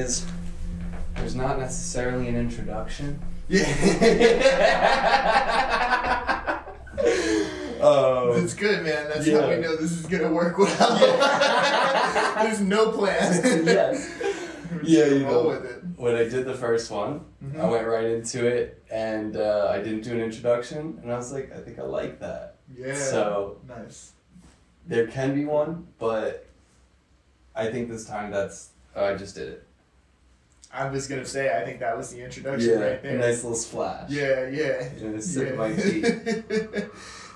is, there's not necessarily an introduction. Yeah. That's good, man. That's how we know this is going to work well. Yeah. There's no plan. Yes. Yeah, you know, with it. When I did the first one, I went right into it, and I didn't do an introduction, and I was like, I think I like that. Yeah. So nice. There can be one, but I think this time I just did it. I was going to say, I think that was the introduction right there. A nice little splash. Yeah. And a sip of my tea.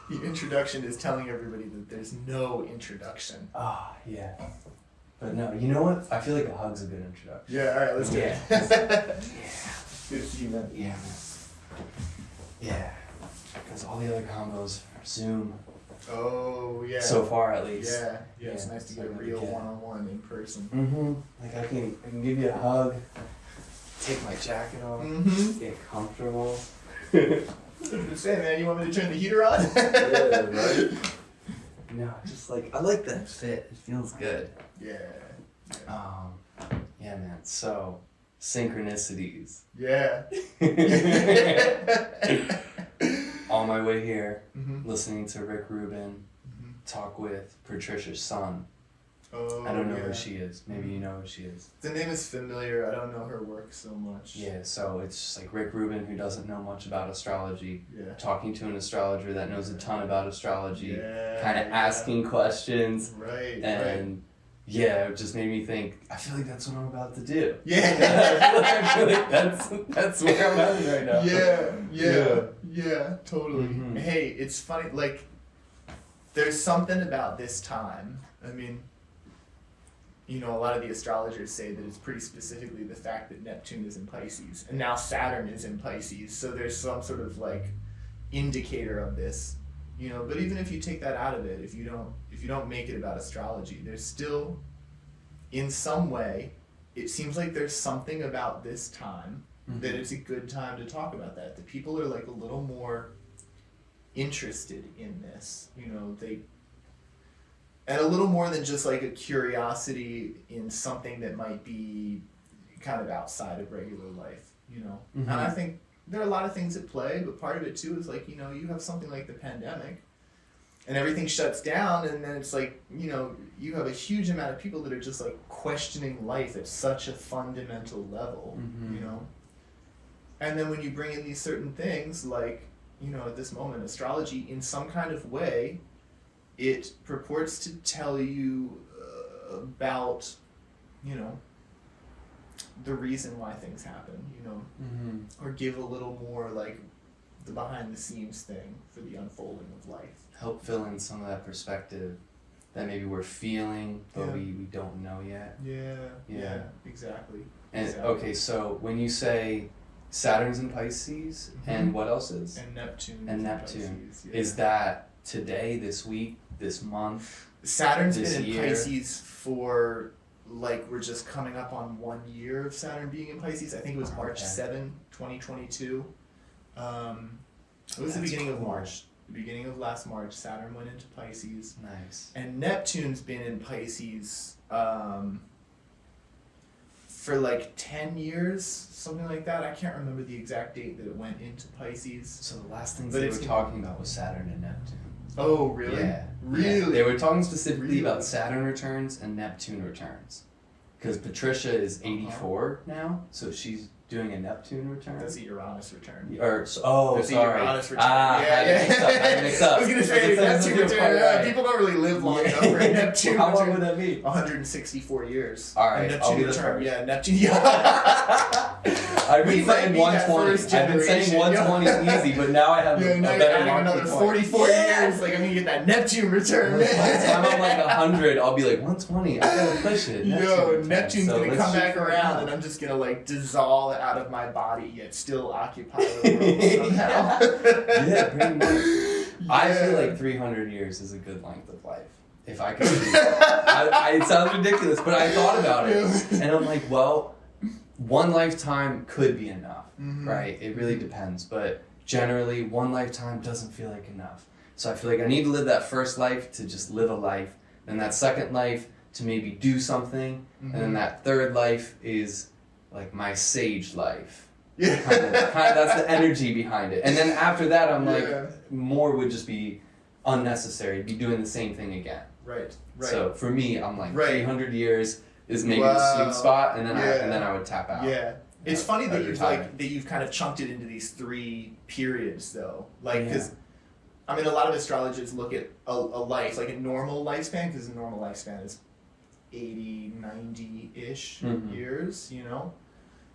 The introduction is telling everybody that there's no introduction. Yeah. But no, you know what? I feel like a hug's a good introduction. Yeah, alright, let's do it. Yeah. Good to see you, man. Yeah, man. Yeah. Because all the other combos are Zoom. Oh, yeah. So far, at least. Yeah, it's nice to get a real one-on-one in person. Like, I can give you a hug, take my jacket off, get comfortable. Just say, man, you want me to turn the heater on? Yeah, right? No, just like, I like that fit. It feels good. Yeah. Yeah, man. So, synchronicities. Yeah. On my way here, listening to Rick Rubin talk with Patricia's son. Oh, I don't know who she is. Maybe you know who she is. The name is familiar. I don't know her work so much. Yeah, so it's just like Rick Rubin, who doesn't know much about astrology, Yeah. talking to an astrologer that knows a ton about astrology, Yeah, kind of asking questions. Right. And yeah, it just made me think, I feel like that's what I'm about to do. Yeah. I feel like that's where I'm at right now. Yeah, totally. Hey, it's funny, like, there's something about this time. I mean, you know, a lot of the astrologers say that it's pretty specifically the fact that Neptune is in Pisces, and now Saturn is in Pisces, so there's some sort of, like, indicator of this, you know. But even if you take that out of it, if you don't make it about astrology, there's still, in some way, it seems like there's something about this time that it's a good time to talk about that. That people are, like, a little more interested in this, you know, and a little more than just, like, a curiosity in something that might be kind of outside of regular life, you know. And I think there are a lot of things at play, but part of it too is, like, you know, you have something like the pandemic and everything shuts down, and then it's like, you know, you have a huge amount of people that are just, like, questioning life at such a fundamental level, you know. And then when you bring in these certain things, like, you know, at this moment, astrology, in some kind of way, it purports to tell you about, you know, the reason why things happen, you know, or give a little more, like, the behind-the-scenes thing for the unfolding of life. Help fill in some of that perspective that maybe we're feeling, but we don't know yet. Yeah, exactly. And okay, so when you say Saturn's in Pisces, and what else is? And Neptune. And Neptune. Pisces, Is that today, this week, this month? Saturn's this been in year? Pisces for, like, we're just coming up on 1 year of Saturn being in Pisces. I think it was March 7, 2022. It was the beginning of March. The beginning of last March, Saturn went into Pisces. Nice. And Neptune's been in Pisces for like 10 years, something like that. I can't remember the exact date that it went into Pisces. So the last things they were talking about was Saturn and Neptune. Oh, really? Yeah. Really? Yeah. They were talking specifically about Saturn returns and Neptune returns. Because Patricia is 84 now, so she's doing a Neptune return. That's a Uranus return. There's a Uranus return. I mixed up. I was going to say, Neptune return. Right. People don't really live long enough for a Neptune How return. long would that be? 164 years. All right, Neptune I'll be the return. first. Yeah, Neptune. Yeah. I've been saying 120. I've been saying 120 easy, but now I have a better mark. Another 44 years. Like, I'm going to get that Neptune return. By the time I'm like 100, I'll be like 120. I gotta push it. Neptune's going to come back around, and I'm just going to, like, dissolve out of my body, yet still occupy the world somehow. Yeah, pretty much. I feel like 300 years is a good length of life. If I could do it. It sounds ridiculous, but I thought about it. And I'm like, well, one lifetime could be enough, right? It really depends. But generally, one lifetime doesn't feel like enough. So I feel like I need to live that first life to just live a life. Then that second life to maybe do something. And then that third life is like my sage life. Yeah. Kind of that's the energy behind it. And then after that, I'm like, more would just be unnecessary, be doing the same thing again. Right. So for me, I'm like 300 years is maybe the sweet spot, and then I would tap out. Yeah. It's funny that you've kind of chunked it into these 3 periods though. Like, because I mean, a lot of astrologers look at a life, like a normal lifespan, because a normal lifespan is 80, 90-ish years, you know?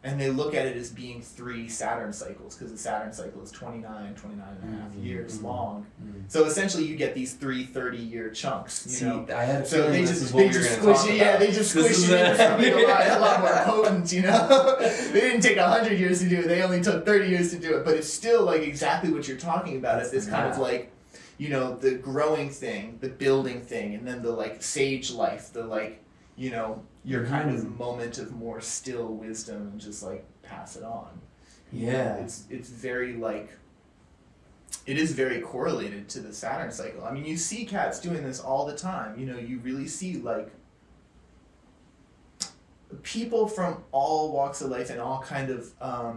And they look at it as being 3 Saturn cycles, because the Saturn cycle is 29 and a half years long. So essentially you get these 3 30-year chunks, you know? I had a so feeling they this just, is what we were going to talk about. Yeah, they just squish it into something a lot more potent, you know? They didn't take 100 years to do it, they only took 30 years to do it, but it's still like exactly what you're talking about. It's this kind of like, you know, the growing thing, the building thing, and then the like sage life, the like, you know, your kind of moment of more still wisdom and just like pass it on. Yeah. It's very like, it is very correlated to the Saturn cycle. I mean, you see cats doing this all the time. You know, you really see like people from all walks of life and all kind of I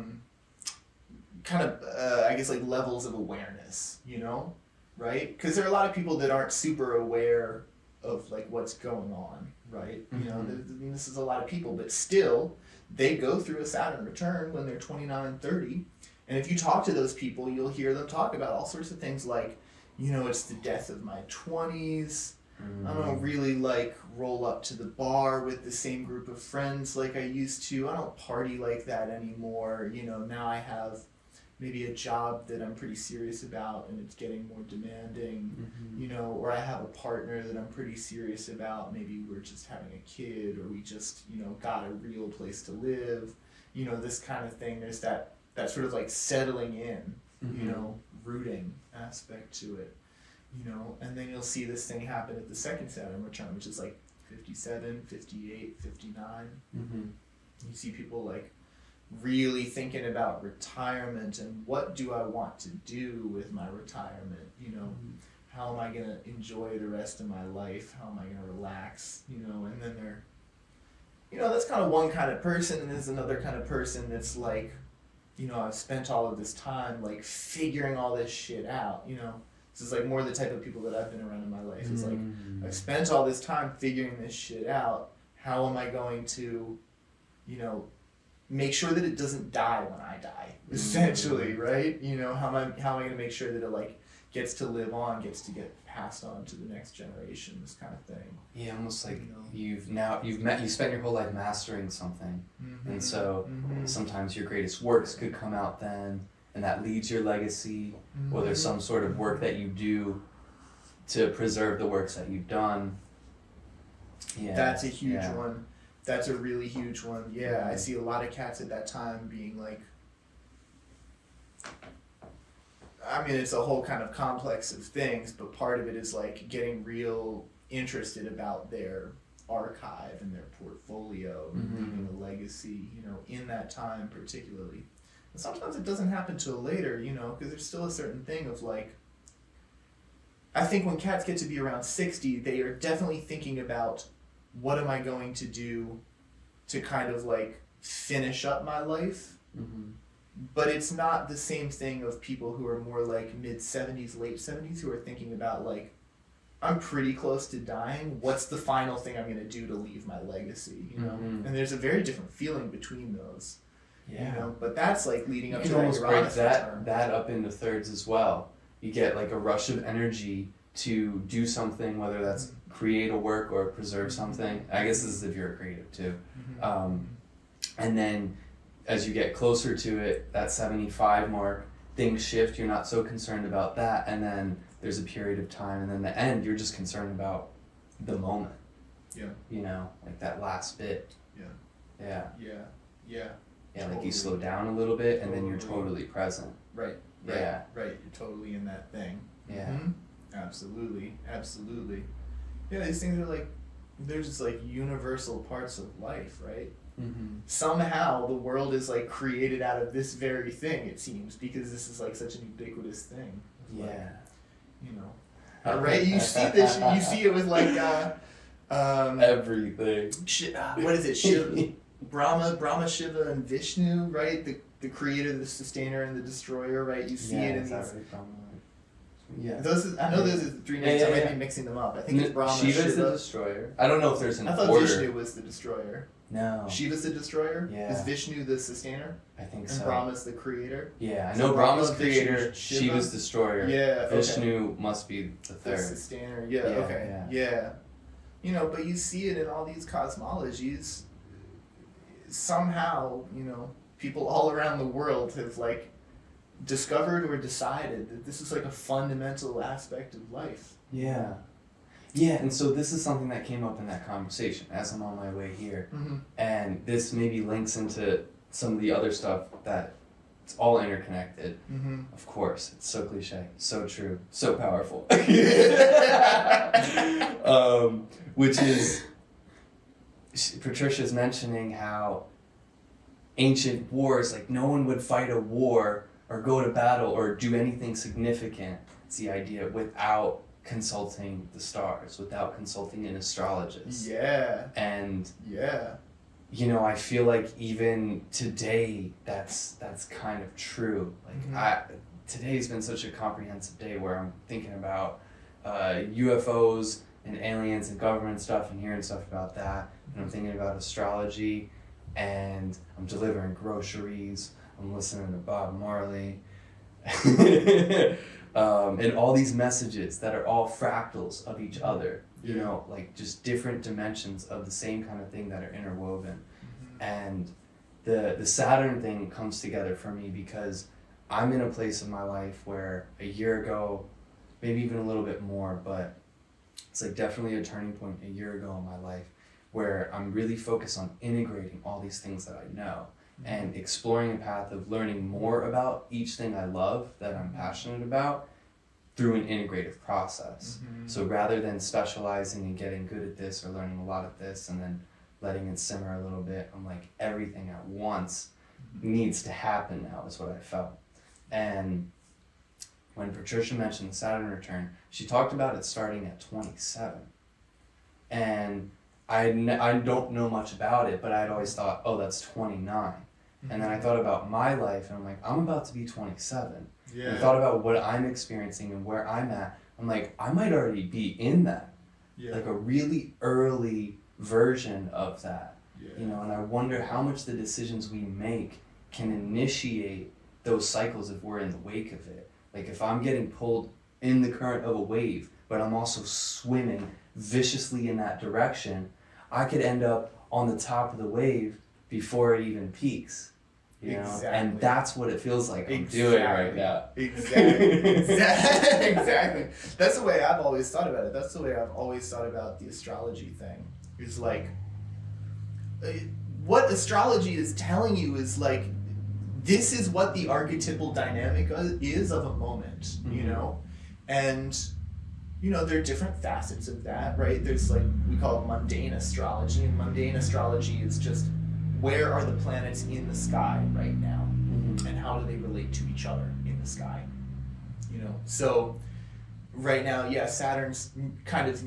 guess like levels of awareness, you know, right? Because there are a lot of people that aren't super aware of like what's going on, right? You know, this is a lot of people, but still they go through a Saturn return when they're 29, 30. And if you talk to those people, you'll hear them talk about all sorts of things like, you know, it's the death of my 20s. I don't really like roll up to the bar with the same group of friends like I used to. I don't party like that anymore. You know, now I have maybe a job that I'm pretty serious about and it's getting more demanding, you know, or I have a partner that I'm pretty serious about. Maybe we're just having a kid, or we just, you know, got a real place to live, you know, this kind of thing. There's that sort of like settling in, you know, rooting aspect to it, you know, and then you'll see this thing happen at the second Saturn return, which is like 57, 58, 59. You see people like really thinking about retirement and what do I want to do with my retirement, you know, how am I going to enjoy the rest of my life, how am I going to relax, you know, and then they're, you know, that's kind of one kind of person, and there's another kind of person that's like, you know, I've spent all of this time like figuring all this shit out, you know. This is like more the type of people that I've been around in my life. It's like, I've spent all this time figuring this shit out, how am I going to, you know, make sure that it doesn't die when I die, essentially, right? You know, how am I going to make sure that it like gets to live on, gets to get passed on to the next generation, this kind of thing. Yeah, almost like you spent your whole life mastering something, and so sometimes your greatest works could come out then, and that leads your legacy, or there's some sort of work that you do to preserve the works that you've done. Yeah, that's a huge one. That's a really huge one. Yeah, I see a lot of cats at that time being like, I mean, it's a whole kind of complex of things, but part of it is like getting real interested about their archive and their portfolio and leaving a legacy, you know, in that time particularly. And sometimes it doesn't happen till later, you know, because there's still a certain thing of like, I think when cats get to be around 60, they are definitely thinking about, what am I going to do to kind of like finish up my life? But it's not the same thing of people who are more like mid-70s, late 70s, who are thinking about like, I'm pretty close to dying. What's the final thing I'm going to do to leave my legacy? You know, and there's a very different feeling between those. Yeah. You know, but that's like leading up to almost break that up into thirds as well. You get like a rush of energy to do something, whether that's create a work or preserve something. I guess this is if you're a creative too. And then as you get closer to it, that 75 mark, things shift. You're not so concerned about that. And then there's a period of time, and then the end, you're just concerned about the moment. Yeah. You know, like that last bit. Yeah. Yeah, like you slow down a little bit, and then you're totally present. Right. You're totally in that thing. Yeah. Absolutely. Yeah, these things are like, they're just like universal parts of life, right? Somehow the world is like created out of this very thing, it seems, because this is like such an ubiquitous thing. Like, you know, right? You see this. You see it with like everything. What is it? Brahma, Shiva, and Vishnu, right? The creator, the sustainer, and the destroyer, right? You see it in these. Right, yeah. Those are the three names. I might be mixing them up. I think it's Brahma, Shiva's the destroyer. I don't know if there's an order. I thought Vishnu was the destroyer. No. Shiva's the destroyer? Yeah. Is Vishnu the sustainer? I think and so. And Brahma's the creator? Yeah, I know so Brahma's creator, Shiva's destroyer. Yeah, okay. Vishnu must be the third. The sustainer, okay. Yeah. You know, but you see it in all these cosmologies. Somehow, you know, people all around the world have, like, discovered or decided that this is, like, a fundamental aspect of life. Yeah. Yeah, and so this is something that came up in that conversation as I'm on my way here. Mm-hmm. And this maybe links into some of the other stuff that it's all interconnected. Mm-hmm. Of course, it's so cliche, so true, so powerful. Which is, Patricia's mentioning how ancient wars, like no one would fight a war or go to battle or do anything significant, it's the idea, without consulting the stars, without consulting an astrologist. Yeah. And yeah, you know, I feel like even today that's kind of true. Like today's been such a comprehensive day where I'm thinking about UFOs and aliens and government stuff and hearing stuff about that, and I'm thinking about astrology, and I'm delivering groceries, I'm listening to Bob Marley. And all these messages that are all fractals of each other, you know, like just different dimensions of the same kind of thing that are interwoven. And the Saturn thing comes together for me because I'm in a place in my life where a year ago, maybe even a little bit more, but it's like definitely a turning point a year ago in my life where I'm really focused on integrating all these things that I know and exploring a path of learning more about each thing I love that I'm passionate about through an integrative process. So rather than specializing and getting good at this or learning a lot of this and then letting it simmer a little bit, I'm like, everything at once needs to happen now is what I felt. And when Patricia mentioned the Saturn return, she talked about it starting at 27. And I don't know much about it, but I'd always thought, oh, that's 29. And then I thought about my life, and I'm like, I'm about to be 27. Yeah. And I thought about what I'm experiencing and where I'm at. I'm like, I might already be in that. Yeah. Like a really early version of that. Yeah. You know, and I wonder how much the decisions we make can initiate those cycles if we're in the wake of it. Like if I'm getting pulled in the current of a wave, but I'm also swimming viciously in that direction, I could end up on the top of the wave before it even peaks. You know? Exactly. And that's what it feels like I'm doing right now. Exactly. That's the way I've always thought about it. That's the way I've always thought about the astrology thing. It's like, what astrology is telling you is like, this is what the archetypal dynamic is of a moment, you know? And, you know, there are different facets of that, right? There's like, we call it mundane astrology, and mundane astrology is just where are the planets in the sky right now, and how do they relate to each other in the sky, you know? So right now, yeah, Saturn's kind of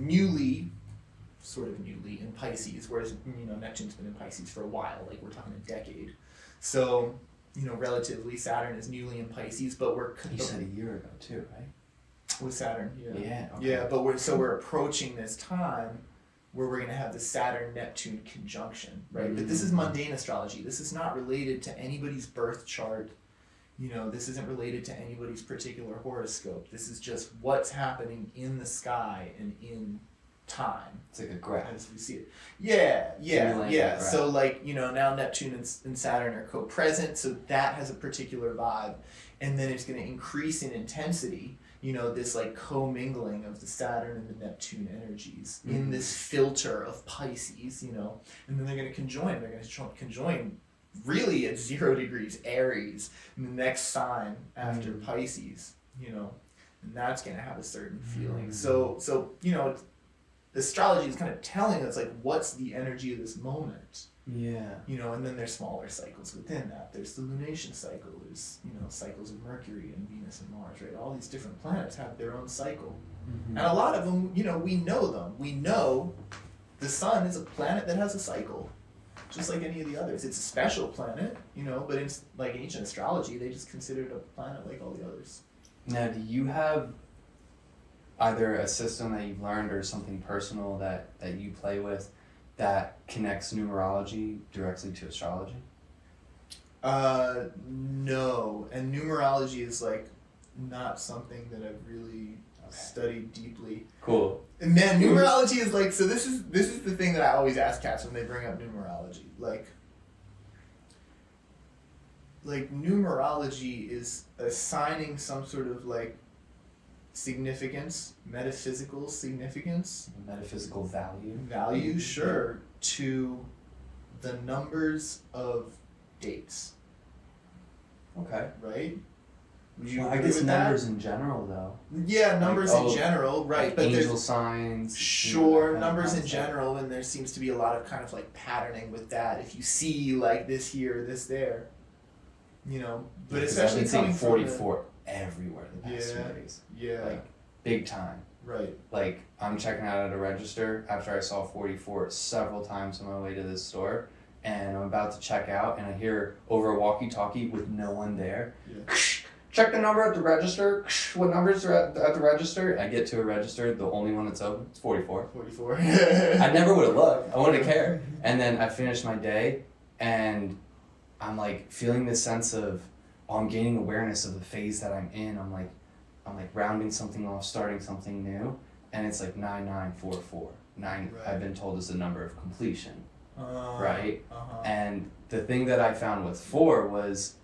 sort of newly in Pisces, whereas, you know, Neptune's been in Pisces for a while, like we're talking a decade. So, you know, relatively, Saturn is newly in Pisces, but You said a year ago too, right? With Saturn, yeah. Yeah. Okay. Yeah, but we're approaching this time where we're going to have the Saturn-Neptune conjunction, right? But this is mundane astrology. This is not related to anybody's birth chart. You know, this isn't related to anybody's particular horoscope. This is just what's happening in the sky and in time. It's like a graph. As we see it. Yeah. So, like, you know, now Neptune and Saturn are co-present, so that has a particular vibe. And then it's going to increase in intensity, you know, this like co-mingling of the Saturn and the Neptune energies in this filter of Pisces, you know. And then they're going to conjoin. They're going to conjoin really at 0 degrees Aries in the next sign after Pisces, you know. And that's going to have a certain feeling. So you know, astrology is kind of telling us like what's the energy of this moment. Yeah. You know, and then there's smaller cycles within that. There's the lunation cycle. There's, you know, cycles of Mercury and Venus and Mars, right? All these different planets have their own cycle. And a lot of them, you know, we know them. We know the sun is a planet that has a cycle. just like any of the others. It's a special planet, you know, but it's like ancient astrology, they just consider it a planet like all the others. Now, do you have either a system that you've learned or something personal that you play with that connects numerology directly to astrology? No. And numerology is like not something that I've really studied deeply. Cool. And man, numerology is like, so this is the thing that I always ask cats when they bring up numerology. Like numerology is assigning some sort of like significance, metaphysical significance. Metaphysical value. Value, sure, to the numbers of dates. Okay. Right? Would you Well, I agree guess with numbers that? in general, though. Yeah, numbers Like, in general, right? Like but angel there's signs. sure that kind of numbers in concept. general, and there seems to be a lot of kind of like patterning with that. If you see like this here, this there, you know. But Because especially I've been seeing coming 44 everywhere the past Yeah. 2 days. yeah, Like big time. right, Like I'm checking out at a register after I saw 44 several times on my way to this store, and I'm about to check out, and I hear over a walkie-talkie with no one there. yeah, Check the number at the register. What numbers are at the register? I get to a register, the only one that's open, it's 44. 44. I never would have looked. I wouldn't care. And then I finished my day, and I'm like feeling this sense of, I'm gaining awareness of the phase that I'm in. I'm like rounding something off, starting something new, and it's like 9944. Nine. Right. I've been told is the number of completion, right? Uh-huh. And the thing that I found with 4 was,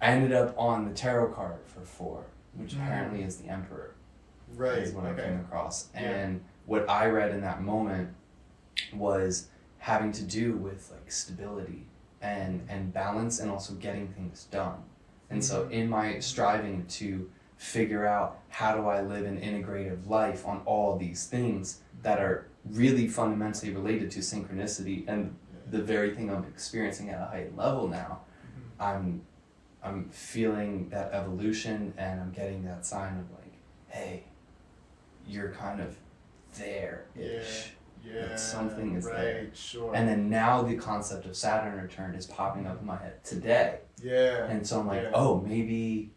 I ended up on the tarot card for 4, which apparently is the Emperor. Right. Is what I came across. Yeah. And what I read in that moment was having to do with like stability and balance, and also getting things done. And so in my striving to figure out how do I live an integrative life on all these things that are really fundamentally related to synchronicity and the very thing I'm experiencing at a heightened level now, I'm feeling that evolution, and I'm getting that sign of like, hey, you're kind of there-ish. Yeah. Like something is right, there. Sure. And then now the concept of Saturn return is popping up in my head today. Yeah. And so I'm like, Yeah. oh, maybe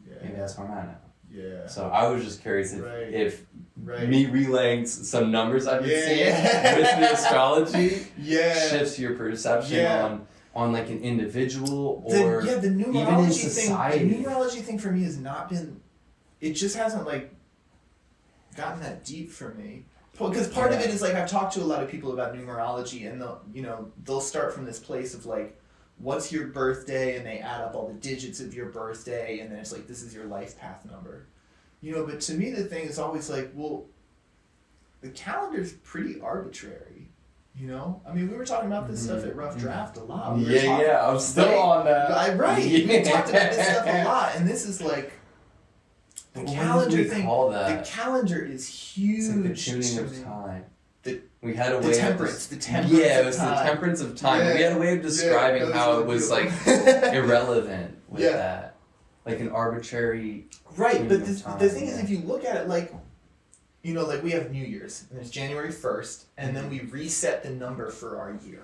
Yeah. that's where I'm at now. Yeah. So I was just curious if Right. me relaying some numbers I've been seeing Yeah. with the astrology Yeah. shifts your perception Yeah. on like an individual or the even in numerology society. thing. The numerology thing for me has not been. It just hasn't like gotten that deep for me. Because part of it is like I've talked to a lot of people about numerology, and they'll start from this place of like, what's your birthday, and they add up all the digits of your birthday, and then it's like, this is your life path number. You know, but to me the thing is always like, well, the calendar's pretty arbitrary. You know? I mean, we were talking about this stuff at Rough Draft a lot. I'm still on that. Right. We talked about this stuff a lot, and this is like the calendar thing. The calendar is huge. It's like the tuning of time. We had a way the temperance of of time. Yeah, it was the temperance of time. Yeah. We had a way of describing how really it was like beautiful. irrelevant with that. Like an arbitrary Right, but tuning of time, the thing is, if you look at it like, you know, like we have New Year's, and it's January 1st, and then we reset the number for our year.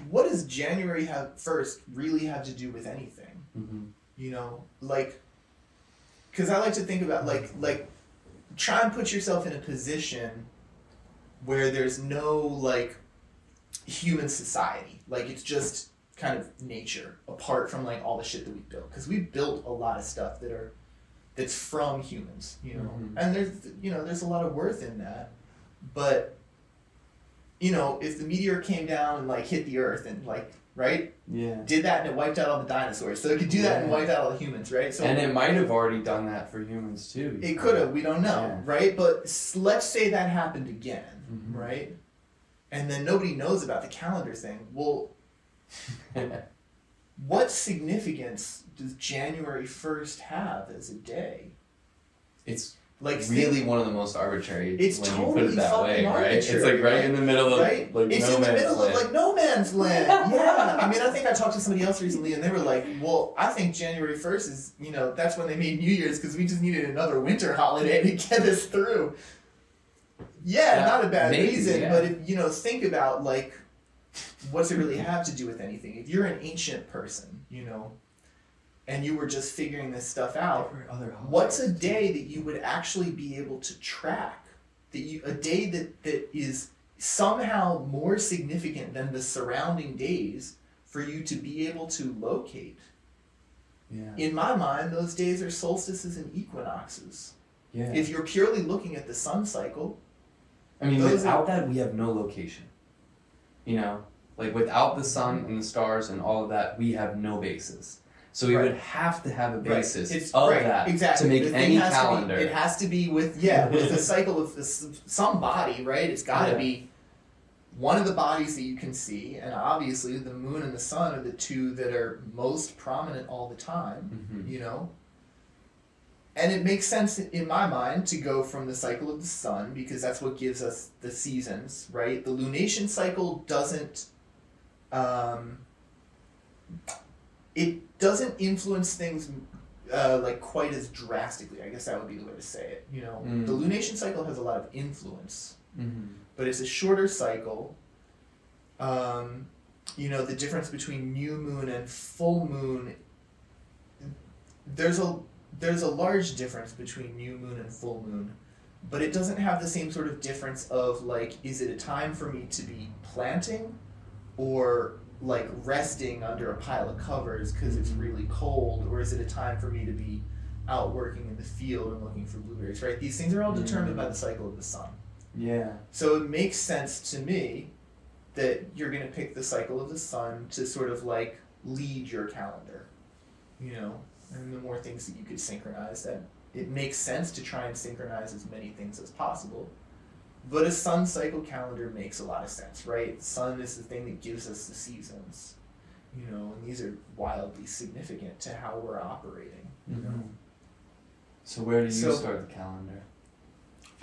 What does January 1st really have to do with anything? Mm-hmm. You know, like, because I like to think about like try and put yourself in a position where there's no like human society, like it's just kind of nature apart from like all the shit that we built, because we built a lot of stuff that's from humans, you know, and there's a lot of worth in that, but you know, if the meteor came down and like hit the earth and like did that, and it wiped out all the dinosaurs, so it could do that and wipe out all the humans, right? So and it might have already done that for humans too. it could have, we don't know, right? But let's say that happened again, right? And then nobody knows about the calendar thing. Well, what significance does January 1st have as a day? It's like really one of the most arbitrary. It's when totally you put it that fucking way, arbitrary, right? It's like right in the middle of right? like it's no in the man's middle land. of like no man's land. Yeah, I mean, I think I talked to somebody else recently, and they were like, "Well, I think January 1st is, you know, that's when they made New Year's, because we just needed another winter holiday to get us through." Yeah, not a bad reason, but if, you know, think about like, what's it really have to do with anything? If you're an ancient person, you know, and you were just figuring this stuff out, what's a day that you would actually be able to track? A day that is somehow more significant than the surrounding days for you to be able to locate. Yeah. In my mind, those days are solstices and equinoxes. Yeah. If you're purely looking at the sun cycle, I mean, without that, we have no location. You know, like without the sun and the stars and all of that, we have no basis. So we would have to have a basis of that exactly. to make any calendar. It has to be with the cycle of some body, right? It's got to be one of the bodies that you can see, and obviously the moon and the sun are the two that are most prominent all the time, you know? And it makes sense in my mind to go from the cycle of the sun, because that's what gives us the seasons, right? The lunation cycle doesn't it doesn't influence things like quite as drastically. I guess that would be the way to say it. You know, the lunation cycle has a lot of influence, but it's a shorter cycle. You know, the difference between new moon and full moon. There's a large difference between new moon and full moon, but it doesn't have the same sort of difference of like, is it a time for me to be planting, or like resting under a pile of covers because it's really cold, or is it a time for me to be out working in the field and looking for blueberries, right? These things are all determined by the cycle of the sun. Yeah. So it makes sense to me that you're going to pick the cycle of the sun to sort of like lead your calendar, you know, and the more things that you could synchronize, that it makes sense to try and synchronize as many things as possible. But a sun cycle calendar makes a lot of sense, right? The sun is the thing that gives us the seasons, you know, and these are wildly significant to how we're operating, you know. So where do you start the calendar?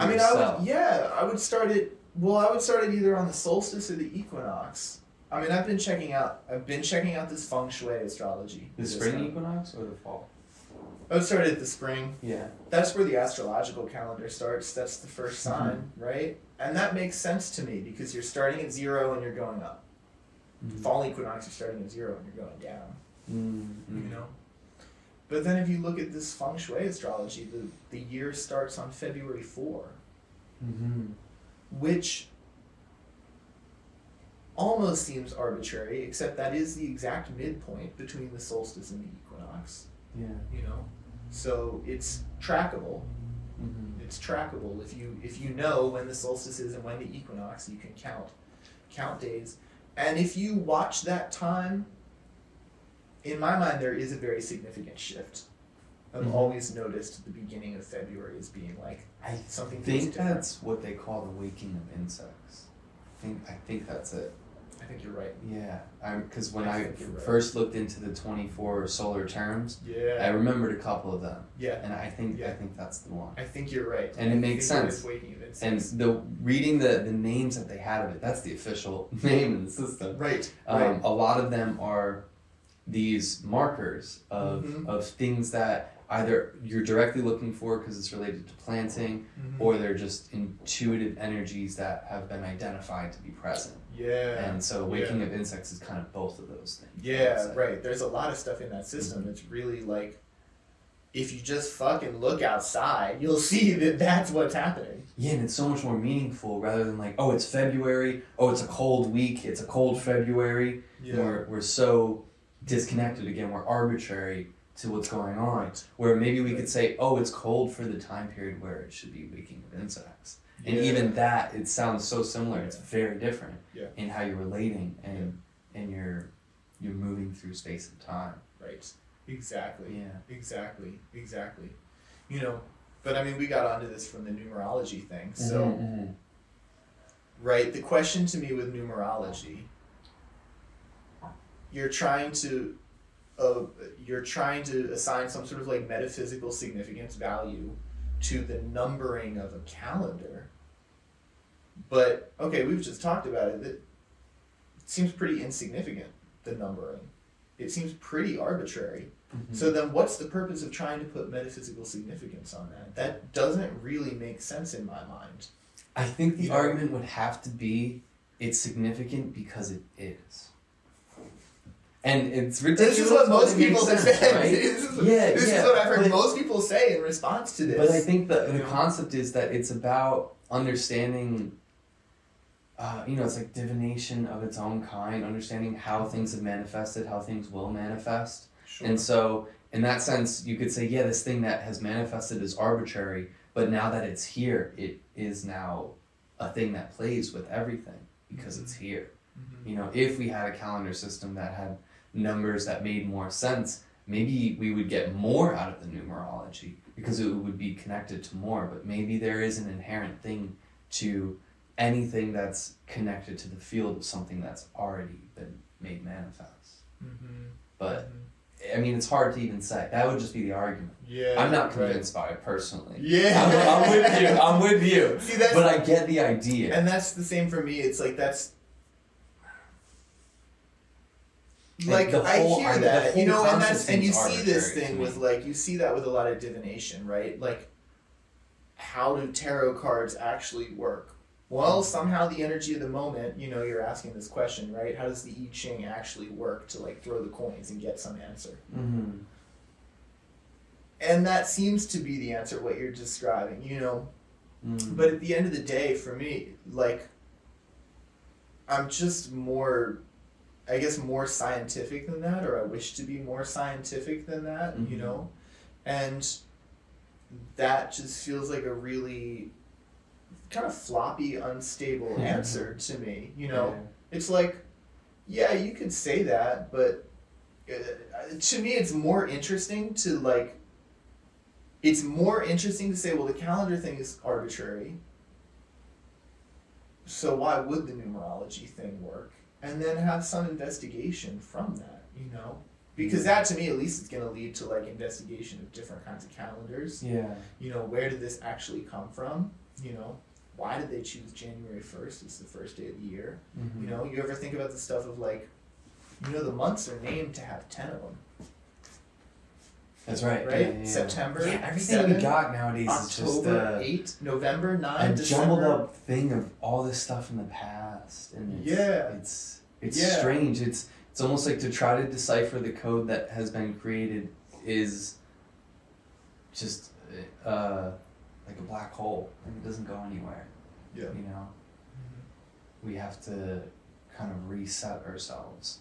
I mean, I would start it either on the solstice or the equinox. I mean, I've been checking out this feng shui astrology. The spring equinox or the fall? I would start at the spring. Yeah. That's where the astrological calendar starts. That's the first sign, right? And that makes sense to me because you're starting at 0 and you're going up. Fall equinox, you're starting at 0 and you're going down. You know? But then if you look at this feng shui astrology, the year starts on February 4, which almost seems arbitrary, except that is the exact midpoint between the solstice and the equinox. Yeah. You know? So it's trackable. It's trackable. If you know when the solstice is and when the equinox, you can count days. And if you watch that time, in my mind, there is a very significant shift. I've always noticed the beginning of February as being like something. I think that's what they call the waking of insects. I think that's it. I think you're right. Yeah, because when I first looked into the 24 solar terms, I remembered a couple of them. Yeah, and I think that's the one. I think you're right. And it makes sense. And reading the names that they had of it, that's the official name in the system. Right. A lot of them are these markers of things that either you're directly looking for because it's related to planting, or they're just intuitive energies that have been identified to be present. Yeah. And so waking of insects is kind of both of those things. Yeah, right. There's a lot of stuff in that system. It's really like, if you just fucking look outside, you'll see that that's what's happening. Yeah, and it's so much more meaningful rather than like, oh, it's February, oh, it's a cold week, it's a cold February. Yeah. We're so disconnected again, we're arbitrary to what's going on. Right. Where maybe we could say, oh, it's cold for the time period where it should be waking of insects. And even that, it sounds so similar. It's very different in how you're relating and you're moving through space and time. Right. Exactly. Yeah. Exactly. You know, but I mean, we got onto this from the numerology thing. So, right, the question to me with numerology, you're trying to assign some sort of like metaphysical significance value to the numbering of a calendar. But okay, we've just talked about it. It seems pretty insignificant, the numbering. It seems pretty arbitrary. So then what's the purpose of trying to put metaphysical significance on that? That doesn't really make sense in my mind. I think the argument would have to be it's significant because it is. And it's ridiculous. This is what most people say, right? This is what I've heard most people say in response to this. But I think the concept is that it's about understanding, it's like divination of its own kind, understanding how things have manifested, how things will manifest. Sure. And so, in that sense, you could say, this thing that has manifested is arbitrary, but now that it's here, it is now a thing that plays with everything because it's here. Mm-hmm. If we had a calendar system that had numbers that made more sense, maybe we would get more out of the numerology because it would be connected to more, but maybe there is an inherent thing to anything that's connected to the field of something that's already been made manifest. Mm-hmm. But I mean, it's hard to even say. That would just be the argument. Yeah, I'm not convinced by it personally. Yeah, I'm with you. I'm with you. See, but I get the idea. And that's the same for me. It's like that's like I hear that, and you see this thing with you see that with a lot of divination, right? Like, how do tarot cards actually work? Well, somehow the energy of the moment, you're asking this question, right? How does the I Ching actually work to throw the coins and get some answer? Mm-hmm. And that seems to be the answer, what you're describing, Mm-hmm. But at the end of the day, for me, I'm just more scientific than that, or I wish to be more scientific than that, mm-hmm. And that just feels like a really kind of floppy, unstable answer to me. It's like, you could say that, but to me, it's more interesting to say, well, the calendar thing is arbitrary, so why would the numerology thing work? And then have some investigation from that, because that, to me, at least, it's going to lead to investigation of different kinds of calendars. Yeah. Where did this actually come from? Why did they choose January 1st as the first day of the year? Mm-hmm. You ever think about the stuff of the months are named to have 10 of them. That's right. Right? Yeah. September. Yeah, everything 7, we got nowadays October, is just 8, November 9, a December. jumbled up thing of all this stuff in the past, and it's strange. It's almost like to try to decipher the code that has been created is just like a black hole, and it doesn't go anywhere. Yeah. Mm-hmm. We have to kind of reset ourselves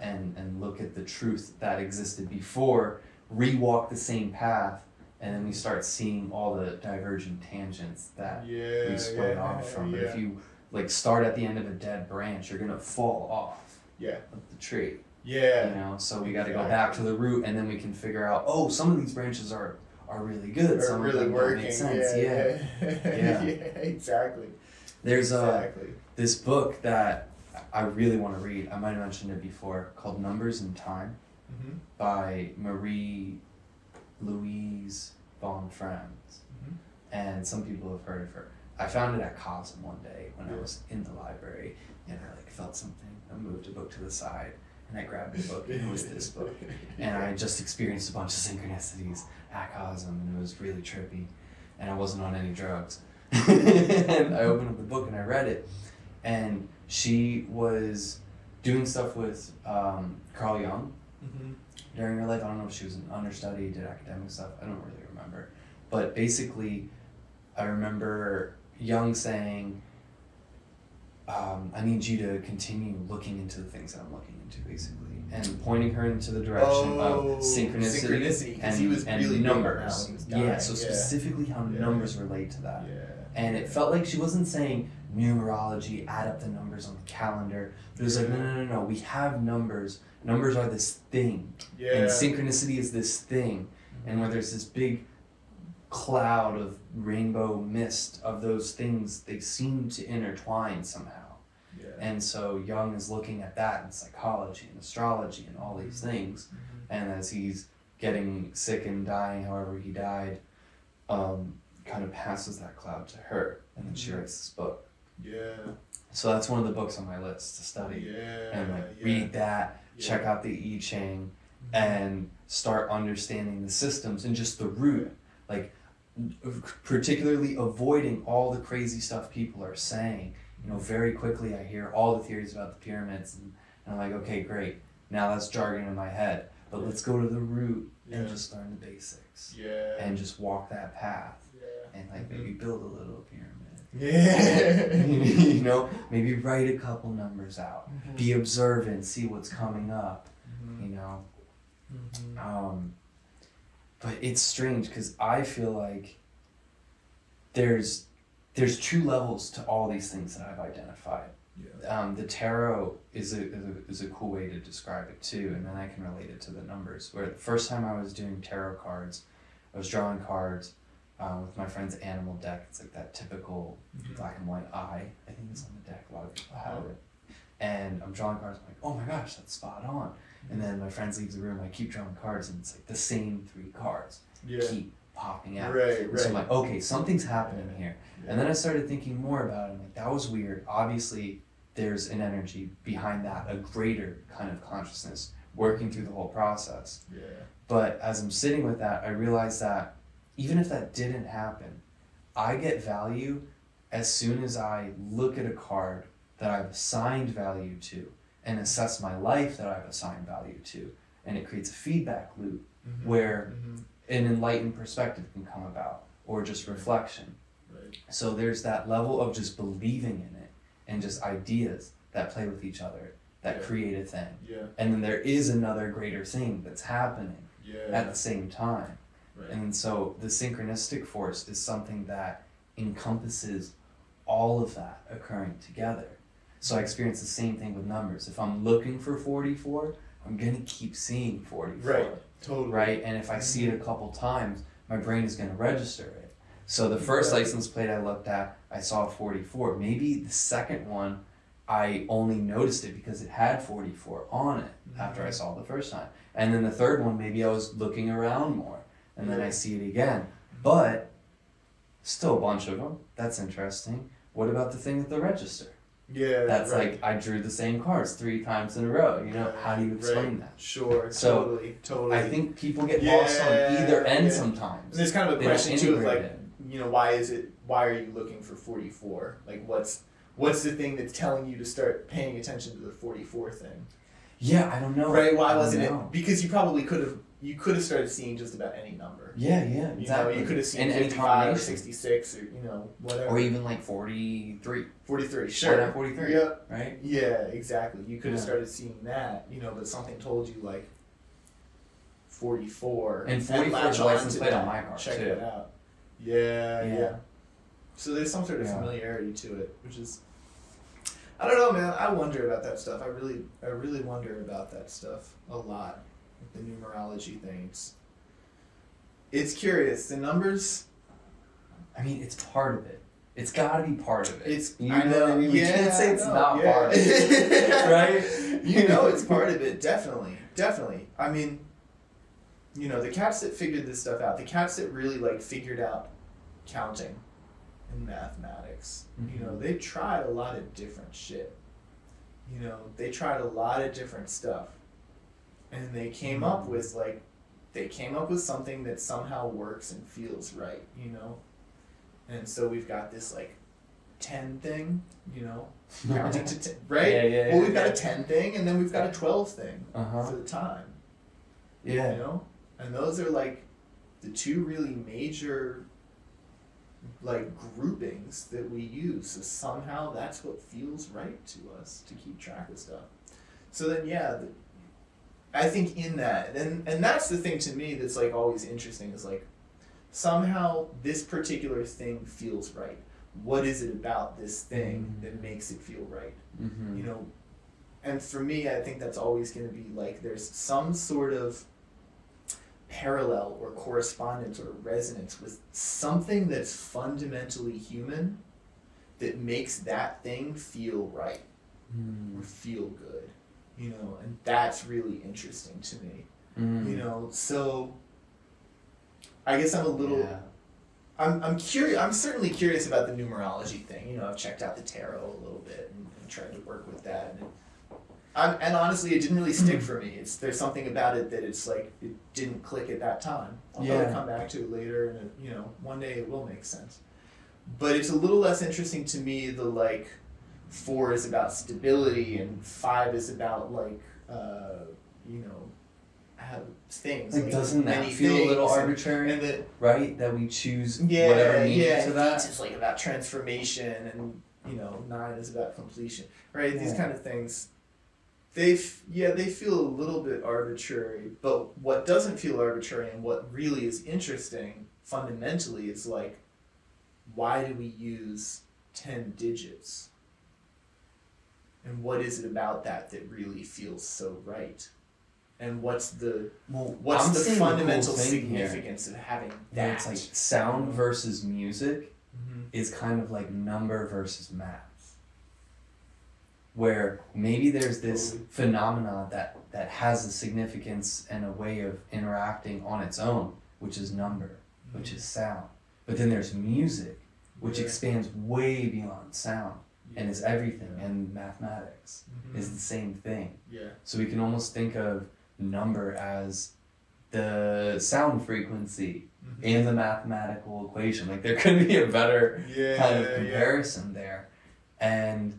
and look at the truth that existed before, re-walk the same path, and then we start seeing all the divergent tangents that we split off from. But if you start at the end of a dead branch, you're gonna fall off of the tree. Yeah. So we got to go back to the root, and then we can figure out, some of these branches are really good. Some really of them working. Don't make sense. Yeah, exactly. There's this book that I really want to read. I might have mentioned it before, called Numbers in Time, mm-hmm. by Marie-Louise von Franz. Mm-hmm. And some people have heard of her. I found it at Cosm one day when I was in the library, and I felt something. I moved a book to the side, and I grabbed the book, and it was this book. And I just experienced a bunch of synchronicities at Cosm, and it was really trippy, and I wasn't on any drugs. And I opened up the book and I read it, and she was doing stuff with Carl Jung mm-hmm. during her life. I don't know if she was an understudy, did academic stuff, I don't really remember. But basically, I remember Jung saying, I need you to continue looking into the things that I'm looking into, basically, and pointing her into the direction of synchronicity and, he was really numbers. Dying. So specifically how numbers relate to that. Yeah. And it felt like she wasn't saying numerology, add up the numbers on the calendar. But it was like, no, we have numbers. Numbers are this thing. Yeah. And synchronicity is this thing. Mm-hmm. And where there's this big cloud of rainbow mist of those things, they seem to intertwine somehow. Yeah. And so Jung is looking at that in psychology and astrology and all these things. Mm-hmm. And as he's getting sick and dying, however he died, kind of passes that cloud to her, and then she writes this book. Yeah. So that's one of the books on my list to study. Yeah. And read that, check out the I Ching, and start understanding the systems and just the root. Particularly avoiding all the crazy stuff people are saying very quickly I hear all the theories about the pyramids, and I'm like, okay, great. Now that's jargon in my head. But let's go to the root and just learn the basics. Yeah. And just walk that path. Yeah. And like maybe build a little pyramid. Yeah. Maybe write a couple numbers out. Be observant, see what's coming up. But it's strange because I feel like there's 2 levels to all these things that I've identified. Yeah. The tarot is a cool way to describe it too, and then I can relate it to the numbers. Where the first time I was doing tarot cards, I was drawing cards with my friend's animal deck. It's like that typical black and white eye. I think it's on the deck. A lot of people have it. And I'm drawing cards. I'm like, oh my gosh, that's spot on. And then my friends leave the room. I keep drawing cards, and it's like the same 3 cards keep popping out. Right. So I'm like, okay, something's happening here. Yeah. And then I started thinking more about it. I'm like, that was weird. Obviously, there's an energy behind that, a greater kind of consciousness working through the whole process. Yeah. But as I'm sitting with that, I realized that even if that didn't happen, I get value as soon as I look at a card that I've assigned value to and assess my life that I've assigned value to. And it creates a feedback loop where an enlightened perspective can come about, or just reflection. Right. So there's that level of just believing in it and just ideas that play with each other that create a thing. Yeah. And then there is another greater thing that's happening at the same time. Right. And so the synchronistic force is something that encompasses all of that occurring together. So I experience the same thing with numbers. If I'm looking for 44, I'm going to keep seeing 44. Right, totally. Right? And if I see it a couple times, my brain is going to register it. So the first license plate I looked at, I saw 44. Maybe the second one, I only noticed it because it had 44 on it after I saw it the first time. And then the third one, maybe I was looking around more. And then I see it again. But still a bunch of them. That's interesting. What about the thing at the register? Yeah, that's like I drew the same cards 3 times in a row. How do you explain that? Sure, so totally. I think people get lost on either end sometimes. And there's kind of a question too of like, why are you looking for 44? Like what's the thing that's telling you to start paying attention to the 44 thing? Yeah, I don't know. Right? Why wasn't it? Because you probably could have started seeing just about any number. Yeah, exactly. You could have seen 55 or 66 or whatever. Or even like 43. 43, sure. Why not 43? Yep. Right? Yeah, exactly. You could have started seeing that, but something told you like 44. And 44 is license plate on my car Check too. it out. Yeah. So there's some sort of familiarity to it, which is, I don't know, man. I wonder about that stuff. I really wonder about that stuff a lot. The numerology thing. It's curious. The numbers. I mean, it's part of it. It's got to be part of it. I know. What I mean? We can't say it's not part of it, right? It's part of it. Definitely. I mean, the cats that figured this stuff out, the cats that really figured out counting and mathematics. They tried a lot of different shit. They tried a lot of different stuff. And they came up with something that somehow works and feels right, And so we've got this 10 thing, counting to 10, right? Yeah. Well, we've got a 10 thing, and then we've got a 12 thing for the time. Yeah. And those are the 2 really major groupings that we use. So somehow that's what feels right to us to keep track of stuff. So then I think in that, and that's the thing to me that's always interesting is somehow this particular thing feels right. What is it about this thing that makes it feel right? And for me, I think that's always going to be there's some sort of parallel or correspondence or resonance with something that's fundamentally human that makes that thing feel right or feel good. And that's really interesting to me. So I guess I'm a little, I'm curious. I'm certainly curious about the numerology thing. I've checked out the tarot a little bit and tried to work with that. And honestly, it didn't really stick for me. There's something about it that it's it didn't click at that time. I'll probably come back to it later, and one day it will make sense. But it's a little less interesting to me 4 is about stability, and 5 is about like have things. Like, doesn't that feel a little arbitrary? And right? That we choose whatever meaning to that? It's like about transformation, and 9 is about completion. Right? These kind of things. They feel a little bit arbitrary, but what doesn't feel arbitrary and what really is interesting fundamentally is like, why do we use 10 digits? And what is it about that really feels so right? And what's the fundamental significance of having that? It's like sound versus music is kind of like number versus math. Where maybe there's this phenomena that has a significance and a way of interacting on its own, which is number, which is sound. But then there's music, which expands way beyond sound and is everything. And mathematics is the same thing. Yeah. So we can almost think of number as the sound frequency in the mathematical equation. Like, there could be a better kind of comparison there. And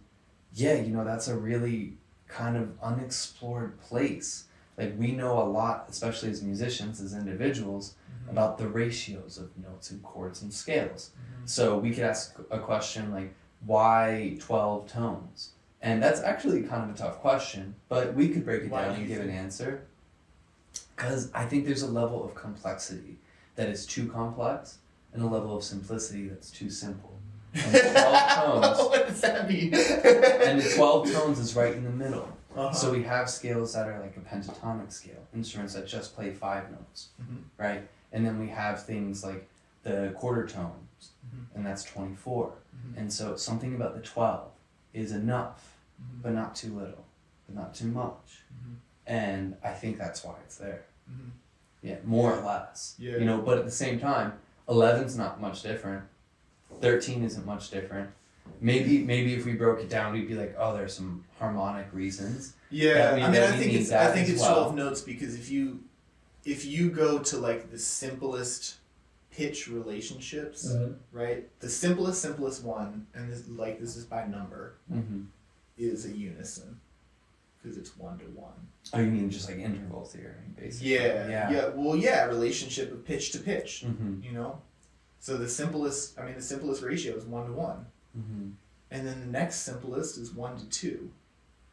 that's a really kind of unexplored place. Like, we know a lot, especially as musicians, as individuals, about the ratios of notes and chords and scales. So we could ask a question like, why 12 tones? And that's actually kind of a tough question, but we could break it down and give an answer. Because I think there's a level of complexity that is too complex and a level of simplicity that's too simple. And the 12 tones, what does that mean? and the 12 tones is right in the middle. So we have scales that are like a pentatonic scale, instruments that just play 5 notes, right? And then we have things like the quarter tones, and that's 24. And so something about the 12 is enough, but not too little, but not too much. And I think that's why it's there. Yeah, more or less. Yeah. But at the same time, 11's not much different. 13 isn't much different. Maybe if we broke it down, we'd be like, oh, there's some harmonic reasons. Yeah, I think it's 12 notes, because if you go to like the simplest pitch relationships, right? The simplest one, and this is by number, is a unison, because it's 1 to 1. Oh, you mean just like interval theory, basically? Yeah. Well, relationship of pitch to pitch. So the simplest ratio is 1 to 1. And then the next simplest is 1 to 2,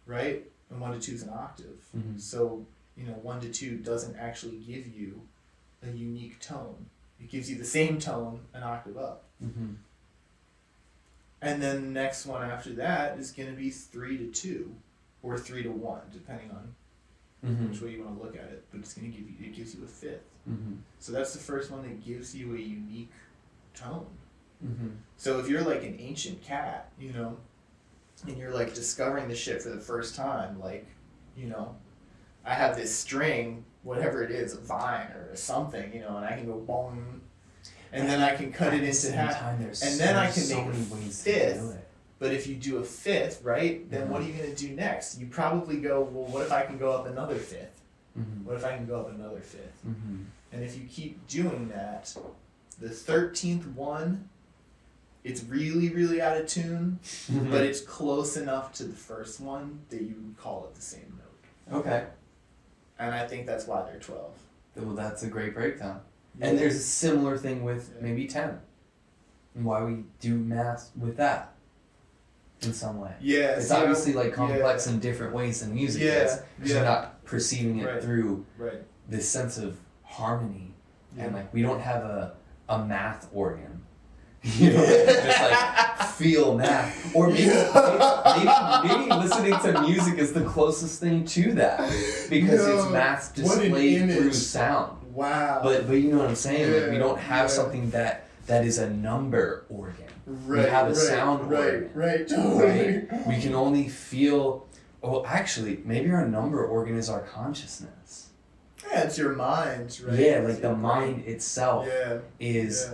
right? And 1 to 2 is an octave. So 1 to 2 doesn't actually give you a unique tone. It gives you the same tone an octave up. And then the next one after that is going to be 3 to 2 or 3 to 1, depending on which way you want to look at it. But it gives you a fifth. So that's the first one that gives you a unique tone. So if you're like an ancient cat, and you're like discovering the shit for the first time, like, I have this string, whatever it is, a vine or something, and I can go boom, and then I can cut it into half, and then I can make a fifth. But if you do a fifth, right, then what are you going to do next? You probably go, well, what if I can go up another fifth? What if I can go up another fifth? And if you keep doing that, the 13th one, it's really, really out of tune, but it's close enough to the first one that you would call it the same note. Okay. And I think that's why they're 12. Well, that's a great breakdown. And there's a similar thing with maybe 10. And why we do math with that in some way. Yeah. It's obviously like complex in different ways than music is. Because you're not perceiving it through this sense of harmony. And like, we don't have a math organ. Just like feel math. Or maybe listening to music is the closest thing to that, because it's math displayed through sound. Wow. But you know what I'm saying? Like, we don't have something that is a number organ. We have a sound organ. Totally. Right? We can only feel. Well, actually, maybe our number organ is our consciousness. Yeah, it's your mind, right? Yeah, like the mind itself is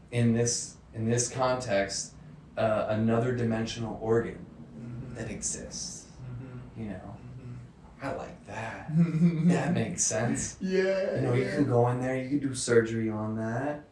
in this context another dimensional organ that exists. I like that. That makes sense. Yeah. You can go in there, you can do surgery on that.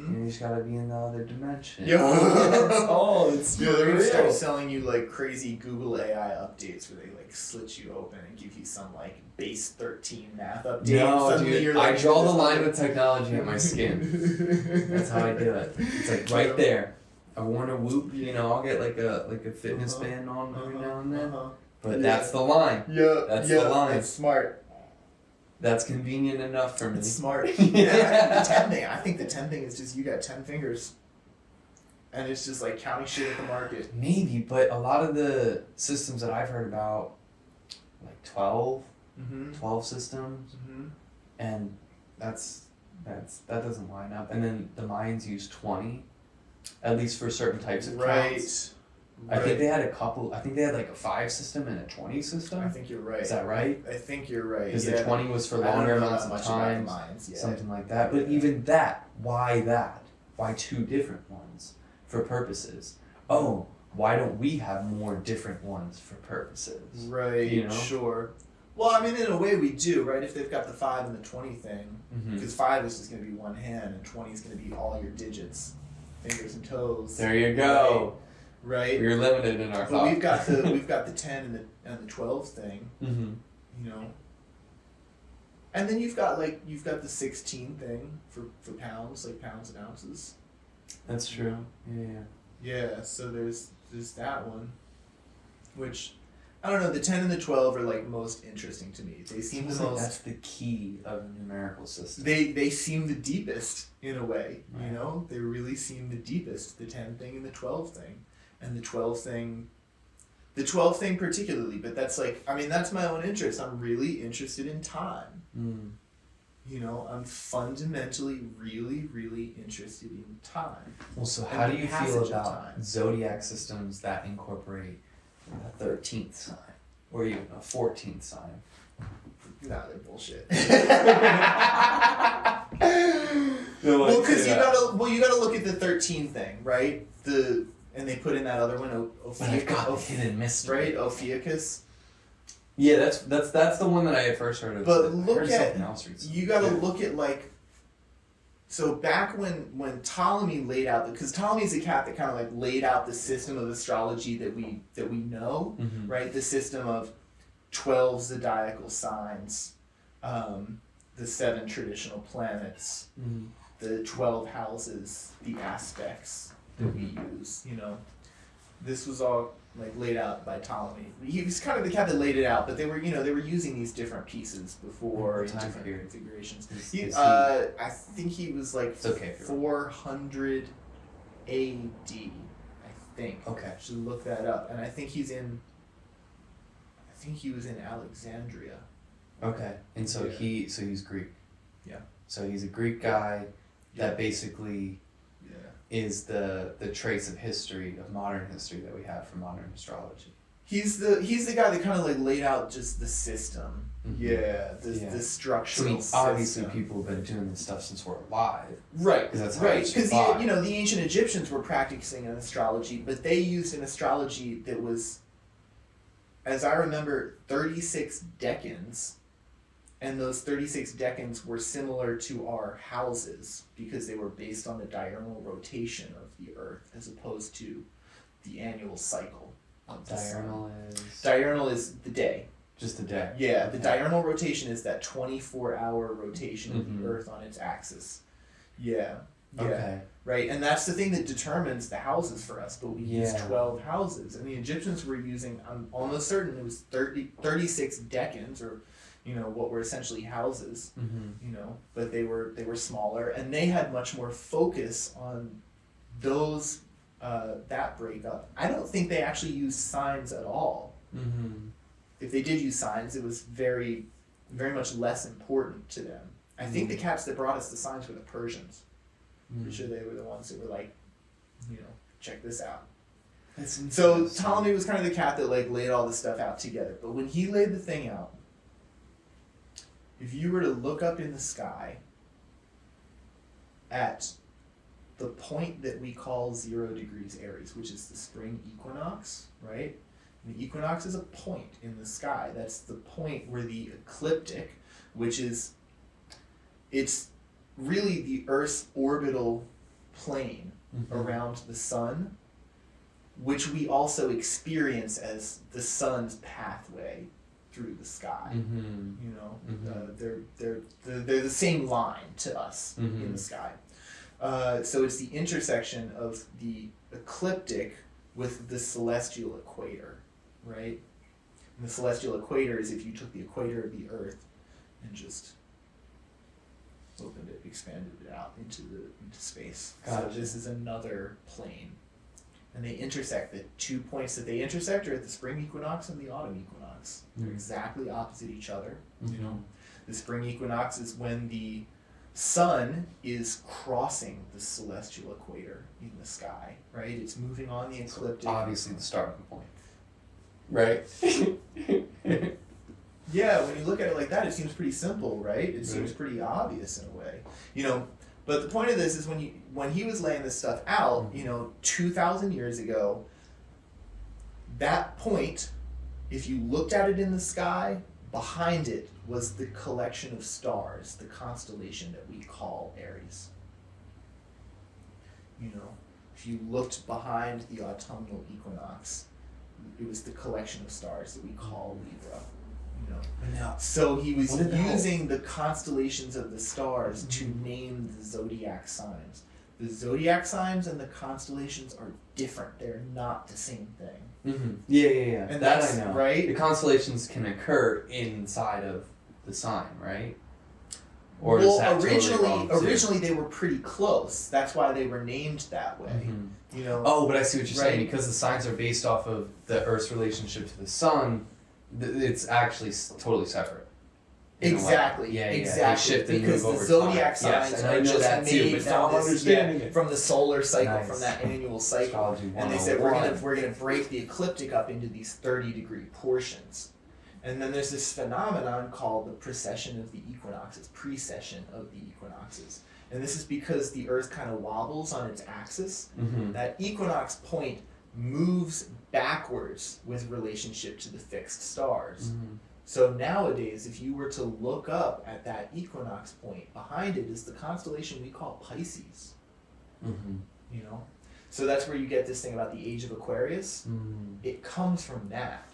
You just gotta be in the other dimension. Yo. It's They're gonna real. start selling you like crazy Google AI updates where they like slit you open and give you some like base 13 math update. No, Suddenly dude, you're, like, I draw the line with technology at my skin. That's how I do it. It's like right there. I worn a Whoop, I'll get like a fitness band on every now and then. But that's the line. Yeah, That's the line. That's smart. That's convenient enough for me. It's smart. I think the 10 thing is just you got 10 fingers. And it's just like counting shit at the market. Maybe, but a lot of the systems that I've heard about, like 12 systems, and that doesn't line up. And then the Mayans use 20, at least for certain types of counts. I think they had a couple. I think they had like a 5 system and a 20 system. I think you're right. Is that right? I think you're right. Because the 20 was for longer amounts of time, something like that. But even that, why that? Why 2 different ones for purposes? Oh, why don't we have more different ones for purposes? Right. Sure. Well, I mean, in a way, we do, right? If they've got the 5 and the 20 thing, because 5 is just going to be one hand, and 20 is going to be all your digits, fingers and toes. There you go. Right. We're limited in our thought. We've got the 10 and the 12 thing. And then you've got the 16 thing for pounds, like pounds and ounces. That's true. Yeah. So there's that one, which I don't know. The 10 and the 12 are like most interesting to me. They seem the most. That's the key of a numerical system. They seem the deepest in a way. Right. They really seem the deepest. The 10 thing and the 12 thing. And the 12 thing particularly, but that's that's my own interest. I'm really interested in time. I'm fundamentally really, really interested in time. Well, so how do you feel about zodiac systems that incorporate a 13th sign or even a 14th sign? Nah, they're bullshit. Well, because you gotta look at the 13 thing, right? And they put in that other one, Ophiuchus, hidden mystery, right? Ophiuchus. Yeah, that's the one that I had first heard of. But you got to look at so back when Ptolemy laid out because Ptolemy's a cat that kind of like laid out the system of astrology that we know, right? The system of 12 zodiacal signs, the 7 traditional planets, the 12 houses, the aspects that we use. This was all like laid out by Ptolemy. He was kind of the cat that laid it out, but they were using these different pieces before in different configurations. I think he was like 400 AD. I think. Okay. I should look that up, and I think he was in Alexandria. Okay, and so he's Greek. Yeah. So he's a Greek guy that basically is the trace of history, of modern history that we have from modern astrology. He's the guy that kind of like laid out just the system. The structural system. Obviously people have been doing this stuff since we're alive. Right. Because the ancient Egyptians were practicing an astrology, but they used an astrology that was, as I remember, 36 decans. And those 36 decans were similar to our houses because they were based on the diurnal rotation of the Earth as opposed to the annual cycle of the sun. Diurnal is the day. Just the day. Yeah, the diurnal rotation is that 24-hour rotation of the Earth on its axis. Yeah. Okay. Right, and that's the thing that determines the houses for us, but we use 12 houses. And the Egyptians were using, I'm almost certain it was 36 decans, or what were essentially houses, but they were smaller, and they had much more focus on those, that breakup. I don't think they actually used signs at all. If they did use signs, it was very, very much less important to them. I think the cats that brought us the signs were the Persians. Pretty sure they were the ones that were like, check this out. So Ptolemy was kind of the cat that like laid all this stuff out together. But when he laid the thing out, if you were to look up in the sky at the point that we call 0 degrees Aries, which is the spring equinox, right? And the equinox is a point in the sky. That's the point where the ecliptic, which is, it's really the Earth's orbital plane around the sun, which we also experience as the sun's pathway through the sky. You know, they're the same line to us in the sky. So it's the intersection of the ecliptic with the celestial equator, right? And the celestial equator is if you took the equator of the Earth and just opened it, expanded it out into space. Gotcha. So this is another plane. And they intersect. The 2 points that they intersect are at the spring equinox and the autumn equinox. They're exactly opposite each other. You know, the spring equinox is when the sun is crossing the celestial equator in the sky, right? It's moving on the ecliptic. Obviously the starting point. Right? Yeah, when you look at it like that, it seems pretty simple, right? It seems pretty obvious in a way. You know, but the point of this is when he was laying this stuff out, you know, 2,000 years ago, that point, if you looked at it in the sky, behind it was the collection of stars, the constellation that we call Aries. You know, if you looked behind the autumnal equinox, it was the collection of stars that we call Libra. You know. Yeah. So he was using the constellations of the stars to name the zodiac signs. The zodiac signs and the constellations are different. They're not the same thing. Yeah. And that that's I know. right. The constellations can occur inside of the sign, right? Or well, is that totally wrong too? originally they were pretty close. That's why they were named that way. You know. Oh, but I see what you're saying. Because the signs are based off of the Earth's relationship to the sun, it's actually totally separate. Exactly. Yeah, exactly. They shift and because move the over zodiac time. signs and I are know just that too, made but now I'm understanding it. from the solar cycle, Nice. from that annual cycle. Astrology And they said we're 101. gonna break the ecliptic up into these 30-degree portions. And then there's this phenomenon called the precession of the equinoxes, precession of the equinoxes. And this is because the Earth kind of wobbles on its axis. That equinox point moves backwards with relationship to the fixed stars. So nowadays, if you were to look up at that equinox point, behind it is the constellation we call Pisces. You know? So that's where you get this thing about the age of Aquarius. It comes from that.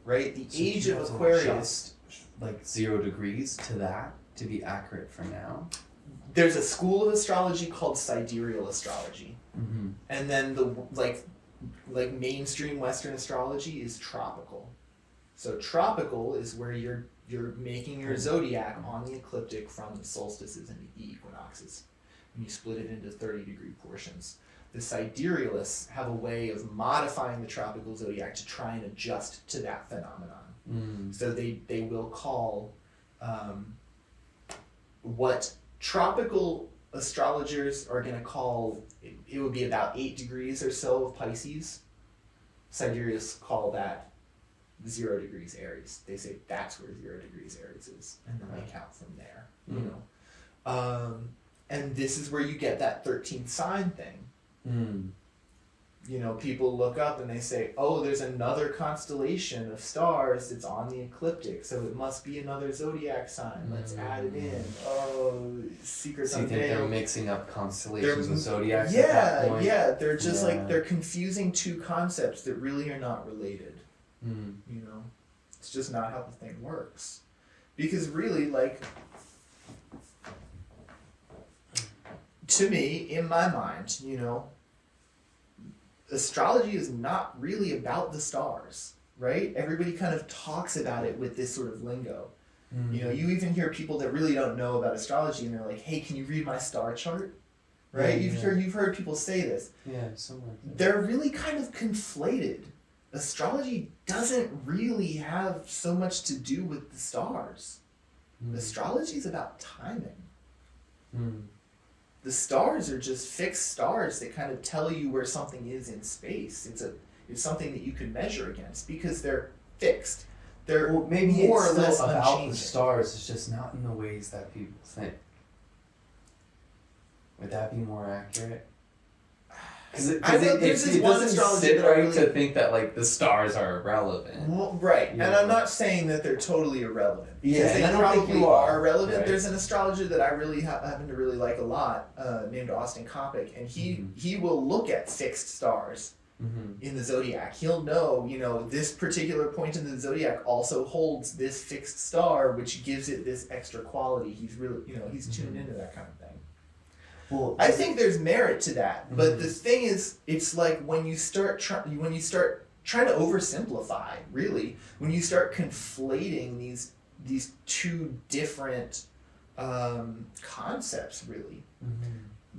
Right? The age of Aquarius. Like 0 degrees to that to be accurate for now. There's a school of astrology called sidereal astrology. And then the like mainstream Western astrology is tropical. So tropical is where you're making your zodiac on the ecliptic from the solstices and the equinoxes. And you split it into 30-degree portions. The siderealists have a way of modifying the tropical zodiac to try and adjust to that phenomenon. So they will call what tropical astrologers are going to call, it would be about 8 degrees or so of Pisces. Siderealists call that 0 degrees Aries. They say that's where 0 degrees Aries is, and then they count from there. You know, and this is where you get that 13th sign thing. You know, people look up and they say, oh, there's another constellation of stars that's on the ecliptic, so it must be another zodiac sign. Let's add it in. Oh, secrets So you think unveiled. they're mixing up constellations with zodiacs at that point? Yeah, they're just like, they're confusing two concepts that really are not related. You know, it's just not how the thing works. Because really, like, to me, in my mind, you know, astrology is not really about the stars, right? Everybody kind of talks about it with this sort of lingo. You know, you even hear people that really don't know about astrology and they're like, hey, can you read my star chart? Right? You've heard people say this. Yeah, something like that. They're really kind of conflated. Astrology doesn't really have so much to do with the stars. Astrology is about timing. The stars are just fixed stars that kind of tell you where something is in space. It's something that you can measure against because they're fixed. They're maybe more it's or less still about unchanging. the stars. It's just not in the ways that people think. Would that be more accurate? Because it doesn't sit right to think that like the stars are irrelevant. Well, right, and I'm not saying that they're totally irrelevant. Yeah, they I don't probably think you are relevant. right. There's an astrologer that I really happen to really like a lot, named Austin Coppock, and he will look at fixed stars in the zodiac. He'll know, this particular point in the zodiac also holds this fixed star, which gives it this extra quality. He's really, he's tuned into that kind of thing. Well, I think there's merit to that, but the thing is, it's like when you start trying to oversimplify, really, when you start conflating these two different concepts, really.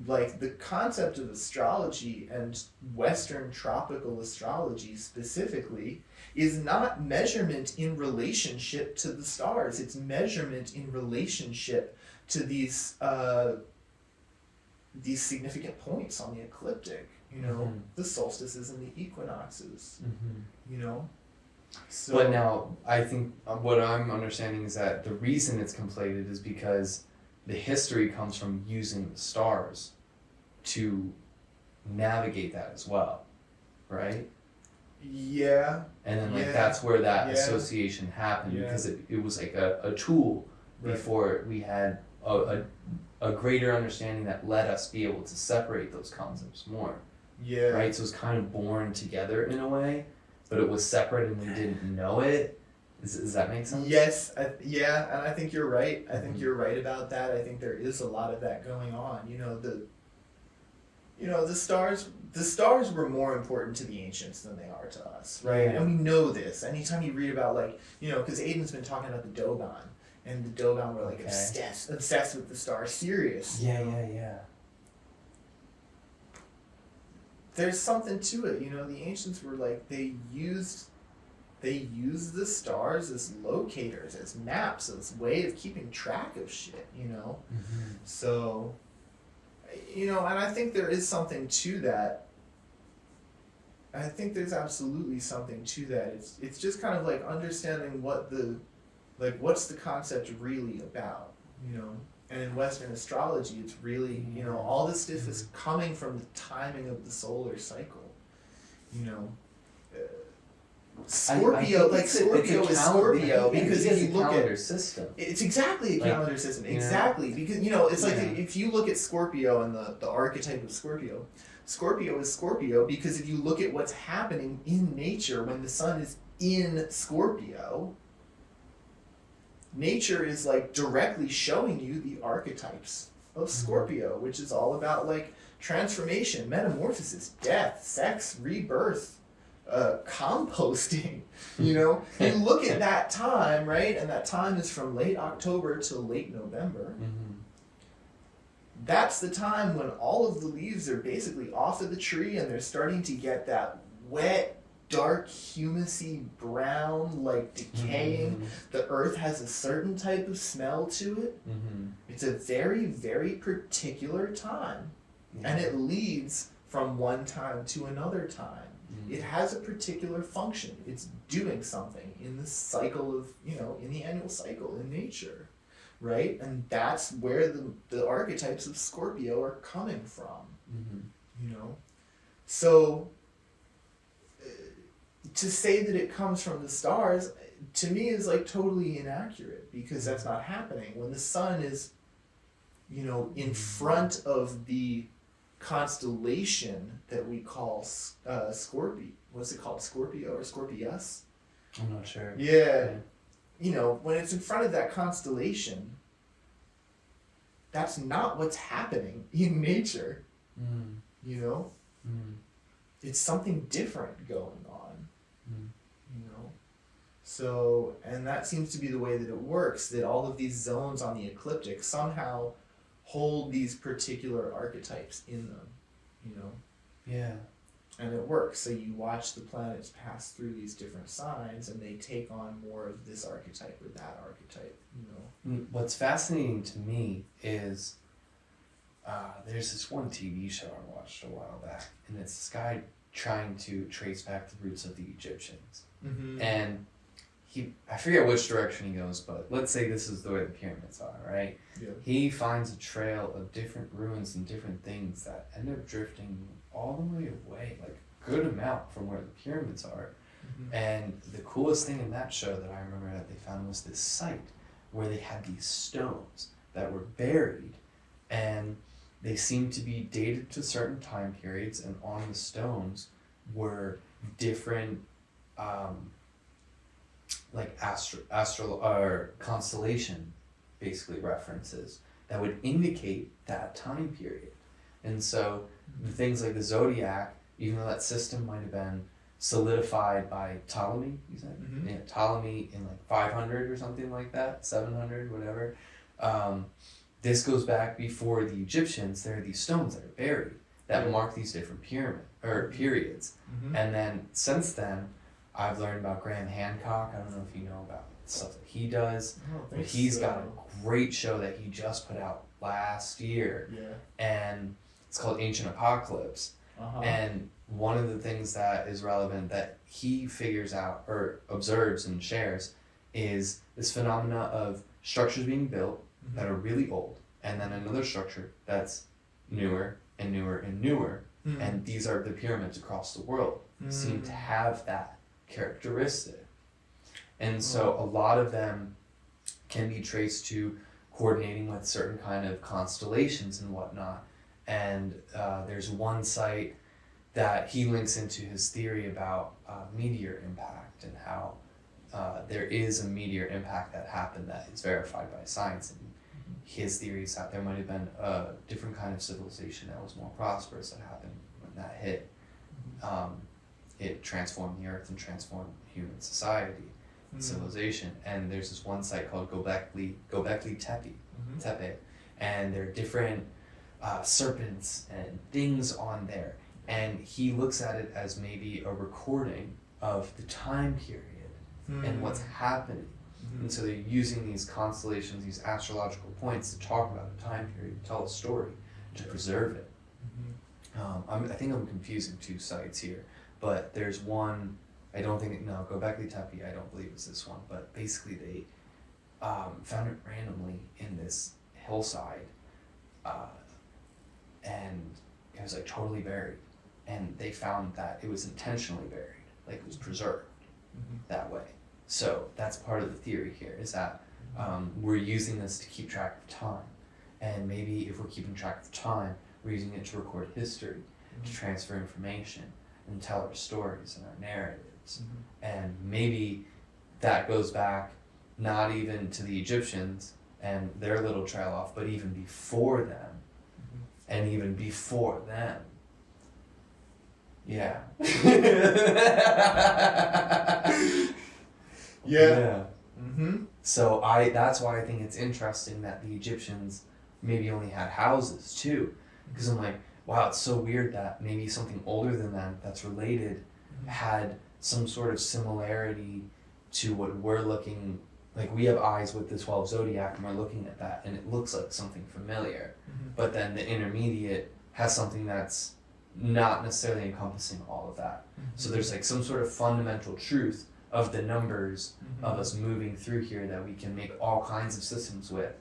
Like the concept of astrology and Western tropical astrology specifically is not measurement in relationship to the stars. It's measurement in relationship to these significant points on the ecliptic, the solstices and the equinoxes, So, but now, I think what I'm understanding is that the reason it's conflated is because the history comes from using the stars to navigate that as well, right? Yeah. And then that's where that association happened because it was like a tool before we had a greater understanding that let us be able to separate those concepts more. Yeah. Right? So it was kind of born together in a way, but it was separate and we didn't know it. Does that make sense? Yes. And I think you're right. I think you're right about that. I think there is a lot of that going on. The stars were more important to the ancients than they are to us, right? Yeah. And we know this. Anytime you read about because Aiden's been talking about the Dogon, and the Dogon were obsessed with the stars, serious. Yeah. There's something to it, the ancients were they used the stars as locators, as maps, as a way of keeping track of shit, So, and I think there is something to that. I think there's absolutely something to that. It's just kind of like understanding what's the concept really about, And in Western astrology, it's really, all this stuff is coming from the timing of the solar cycle, Scorpio, Scorpio is Scorpio because if you look at system, it's exactly a calendar system, exactly because it's like if you look at Scorpio and the archetype of Scorpio is Scorpio because if you look at what's happening in nature when the sun is in Scorpio, nature is directly showing you the archetypes of Scorpio, which is all about transformation, metamorphosis, death, sex, rebirth, composting. You look at that time, right? And that time is from late October to late November. That's the time when all of the leaves are basically off of the tree and they're starting to get that wet, dark, humusy brown, decaying. The earth has a certain type of smell to it. It's a very, very particular time. And it leads from one time to another time. It has a particular function. It's doing something in the cycle of, in the annual cycle in nature, right? And that's where the archetypes of Scorpio are coming from, So to say that it comes from the stars, to me, is totally inaccurate because that's not happening. When the sun is, in front of the constellation that we call Scorpio. What's it called? Scorpio or Scorpius? I'm not sure. Yeah. When it's in front of that constellation, that's not what's happening in nature. It's something different going on. So, and that seems to be the way that it works, that all of these zones on the ecliptic somehow hold these particular archetypes in them, Yeah. And it works. So you watch the planets pass through these different signs and they take on more of this archetype or that archetype, What's fascinating to me is there's this one TV show I watched a while back, and it's this guy trying to trace back the roots of the Egyptians. And I forget which direction he goes, but let's say this is the way the pyramids are, right? Yeah. He finds a trail of different ruins and different things that end up drifting all the way away, like a good amount from where the pyramids are. Mm-hmm. And the coolest thing in that show that I remember that they found was this site where they had these stones that were buried, and they seemed to be dated to certain time periods, and on the stones were different like or constellation basically references that would indicate that time period. And so the things like the zodiac, even though that system might have been solidified by Ptolemy, you said? Mm-hmm. Yeah, Ptolemy in like 500 or something like that, 700, whatever. This goes back before the Egyptians. There are these stones that are buried that mark these different periods. Mm-hmm. And then since then, I've learned about Graham Hancock. I don't know if you know about stuff that he does, but he's got a great show that he just put out last year. Yeah. And it's called Ancient Apocalypse. Uh-huh. And one of the things that is relevant that he figures out or observes and shares is this phenomena of structures being built that are really old, and then another structure that's newer and newer and newer. And these are the pyramids across the world seem to have that characteristic. And so a lot of them can be traced to coordinating with certain kind of constellations and whatnot. And there's one site that he links into his theory about meteor impact, and how there is a meteor impact that happened that is verified by science. And his theory is that there might have been a different kind of civilization that was more prosperous that happened when that hit. It transformed the earth and transformed human society, civilization. And there's this one site called Göbekli Tepe, and there are different serpents and things on there. And he looks at it as maybe a recording of the time period and what's happening. And so they're using these constellations, these astrological points to talk about a time period, to tell a story, to preserve it. I think I'm confusing two sites here, but there's one, Göbekli Tepe, I don't believe it's this one, but basically they found it randomly in this hillside, and it was like totally buried. And they found that it was intentionally buried, like it was preserved that way. So that's part of the theory here, is that we're using this to keep track of time. And maybe if we're keeping track of time, we're using it to record history, to transfer information, and tell our stories and our narratives. And maybe that goes back not even to the Egyptians and their little trail off, but even before them. And even before them. Yeah. Yeah. So that's why I think it's interesting that the Egyptians maybe only had houses too, because I'm like, wow, it's so weird that maybe something older than them that's related had some sort of similarity to what we're looking like. We have eyes with the 12 zodiac, and we're looking at that, and it looks like something familiar. But then the intermediate has something that's not necessarily encompassing all of that. So there's like some sort of fundamental truth of the numbers of us moving through here that we can make all kinds of systems with,